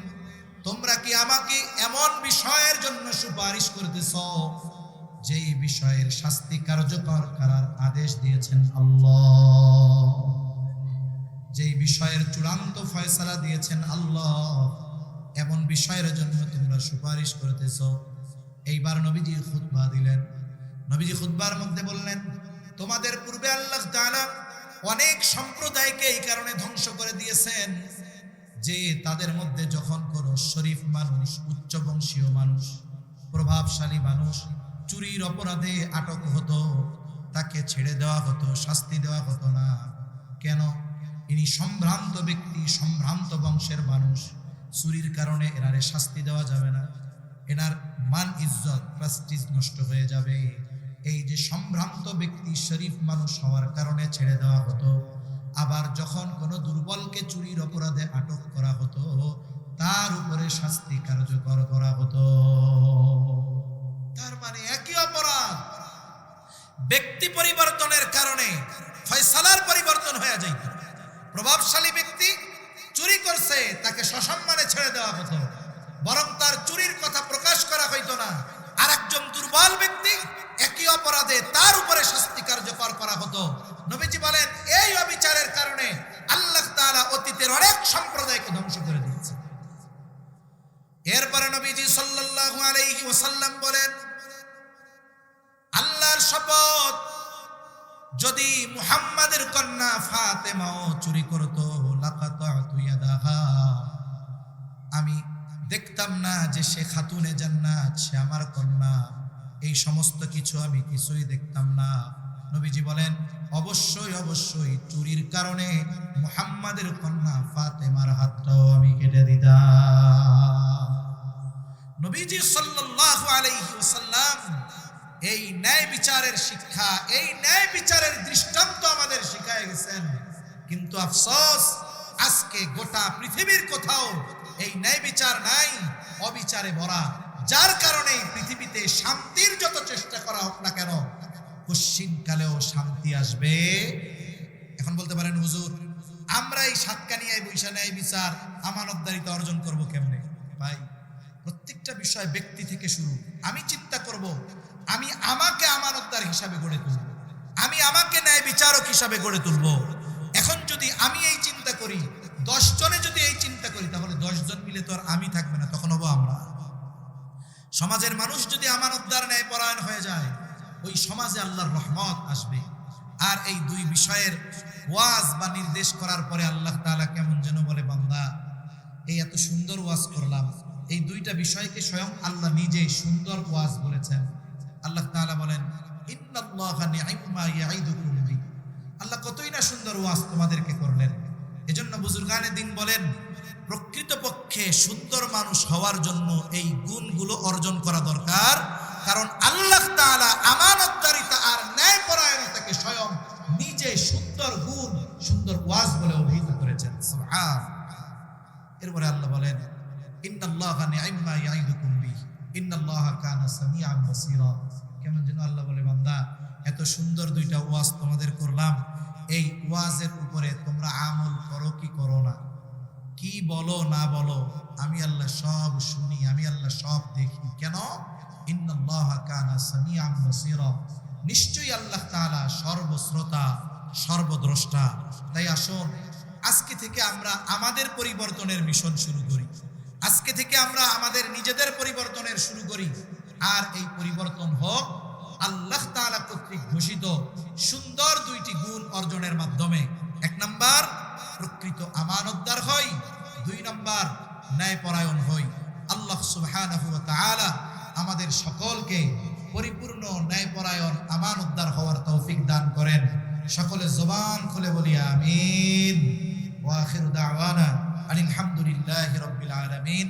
তোমরা কি আমাকে এমন বিষয়ের জন্য সুপারিশ করতেছ যেই বিষয়ের শাস্তি কার্যকর করার আদেশ দিয়েছেন আল্লাহ, যেই বিষয়ের চূড়ান্ত ফয়সালা দিয়েছেন আল্লাহ, এমন বিষয়ের জন্য তোমরা সুপারিশ করতেছ? এইবার নবীজি খুতবা দিলেন। নবীজি খুতবার মধ্যে বললেন, তোমাদের পূর্বে আল্লাহ তাআলা অনেক সম্প্রদায়কে এই কারণে ধ্বংস করে দিয়েছেন যে তাদের মধ্যে যখন কোনো শরীফ মানুষ, উচ্চ বংশীয় মানুষ, প্রভাবশালী মানুষ চুরির অপরাধে আটক হতো, তাকে ছেড়ে দেওয়া হতো, শাস্তি দেওয়া হতো না। কেন? ইনি সম্ভ্রান্ত ব্যক্তি, সম্ভ্রান্ত বংশের মানুষ, চুরির কারণে এনারে শাস্তি দেওয়া যাবে না, এনার মান ইজ্জত প্রেস্টিজ নষ্ট হয়ে যাবে। এই যে সম্ভ্রান্ত ব্যক্তি শরীফ মানুষ হওয়ার কারণে ছেড়ে দেওয়া হতো। আবার যখন কোনো দুর্বলকে চুরির অপরাধে আটক করা হতো, তার উপরে শাস্তি কার্যকর করা হতো। তার মানে একই অপরাধ, ব্যক্তি পরিবর্তনের কারণে ফয়সালার পরিবর্তন হয়ে যাইত। প্রভাবশালী ব্যক্তি চুরি করছে, তাকে সসম্মানে ছেড়ে দেওয়া হতো, বরং তার চুরির কথা প্রকাশ করা হইতো না। আর একজন দুর্বল ব্যক্তি একই অপরাধে তার উপরে শাস্তি কার্যকর করা হতো। নবীজি বলেন, এই অবিচারের কারণে আল্লাহ তাআলা অতীতের অনেক সম্প্রদায়কে ধ্বংস করে দিয়েছে। এরপরে নবীজি সাল্লাল্লাহু আলাইহি ওয়াসাল্লাম বলেন, আল্লাহর শপথ, যদি মুহাম্মাদের কন্যা ফাতেমাও চুরি করত, লাকাতাতু ইয়াদাহা, আমি দেখতাম না যে সে খাতুনে জান্নাত, সে আমার কন্যা, এই সমস্ত কিছু আমি কিছুই দেখতাম না। নবীজি বলেন, অবশ্যই অবশ্যই চুরির কারণে মুহাম্মাদের কন্যা ফাতেমার হাতটাও আমি কেটে দিতাম। নবীজি সাল্লাল্লাহু আলাইহি ওয়াসাল্লাম এই ন্যায় বিচারের শিক্ষা, এই ন্যায় বিচারের দৃষ্টান্ত আমাদের শিখায় গেছেন। কিন্তু আফসোস, আজকে গোটা পৃথিবীর কোথাও এই ন্যায় বিচার নাই, অবিচারে ভরা, যার কারণে পৃথিবীতে শান্তির যত চেষ্টা করা হোক না কেন, পশ্চিমকালেও শান্তি আসবে। এখন বলতে পারেন, হুজুর আমরা এই সাতকানিয়ায় বৈশা ন্যায় বিচার আমানতদারিতা অর্জন করব কেমনে? ভাই, প্রত্যেকটা বিষয় ব্যক্তি থেকে শুরু। আমি চিন্তা করব, আমি আমাকে আমানতদার হিসাবে গড়ে তুলব, আমি আমাকে ন্যায় বিচারক হিসাবে গড়ে তুলব। এখন যদি আমি এই চিন্তা করি, 10 জনে যদি এই চিন্তা করি, তাহলে 10 জন মিলে তো আর আমি থাকবে না, তখন হবো আমরা। সমাজের মানুষ যদি আমানতদার ন্যায় পরায়ণ হয়ে যায়, ওই সমাজে আল্লাহর রহমত আসবে। আর এই দুই বিষয়ের ওয়াজ বা নির্দেশ করার পরে আল্লাহ তাআলা কেমন যেন বলে, বান্দা এই এত সুন্দর ওয়াজ করলাম, এই দুইটা বিষয়কে স্বয়ং আল্লাহ নিজে সুন্দর ওয়াজ বলেছেন। আল্লাহ তাআলা বলেন, ইন্নাল্লাহা নি'মা ইয়াইদুকুম বি, আল্লাহ কতই না সুন্দর ওয়াজ তোমাদেরকে করলেন। এজন্য বুজুর্গানে দিন বলেন, প্রকৃতপক্ষে সুন্দর মানুষ হওয়ার জন্য এই গুণগুলো অর্জন করা দরকার। কারণ আল্লাহ তাআলা আমানতদারিতা আর ন্যায়পরায়ণতাকে স্বয়ং নিজে সুন্দর গুণ, সুন্দর ওয়াজ বলে অভিহিত করেছেন। সুবহান। এরপরে আল্লাহ বলেন, ইন্নাল্লাহা নি'মা ইয়াইদুকুম বি ইন্নাল্লাহা কানা সামিআন বাসীরা। কেমন যেন আল্লাহ বলে, বান্দা এত সুন্দর দুইটা ওয়াজ তোমাদের করলাম, এই ওয়াজের উপরে তোমরা আমল করো কি করো না, কি বলো না বলো, আমি আল্লাহ সব শুনি, আমি আল্লাহ সব দেখি। কেন? ইন্নাল্লাহা কানা সামিআন বাসীরা, নিশ্চয়ই আল্লাহ তাআলা সর্বশ্রোতা সর্বদ্রষ্টা। তাই আসুন আজকে থেকে আমরা আমাদের পরিবর্তনের মিশন শুরু করি, আজকে থেকে আমরা আমাদের নিজেদের পরিবর্তনের শুরু করি। আর এই পরিবর্তন হোক আল্লাহ তাআলা কর্তৃক ঘোষিত সুন্দর দুইটি গুণ অর্জনের মাধ্যমে। এক নাম্বার, প্রকৃত আমানতদার হই। দুই নাম্বার, ন্যায়পরায়ণ হই। আল্লাহ সুবহানাহু ওয়া তাআলা আমাদের সকলকে পরিপূর্ণ ন্যায়পরায়ণ আমানতদার হওয়ার তৌফিক দান করেন। সকলে জবান খুলে বলি আমিন। ওয়া আখিরু দাওয়ানা আলহামদুলিল্লাহি রাব্বিল আলামিন।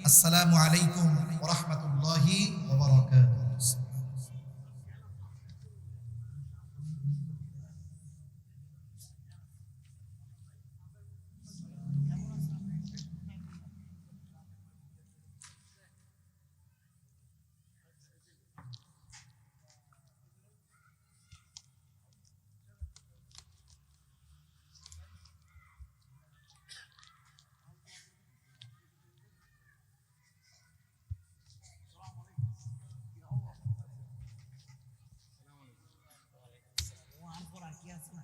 আসসালামু আলাইকুম ওয়া রাহমাতুল্লাহি ওয়া বারাকাতুহু। আর কি আছে না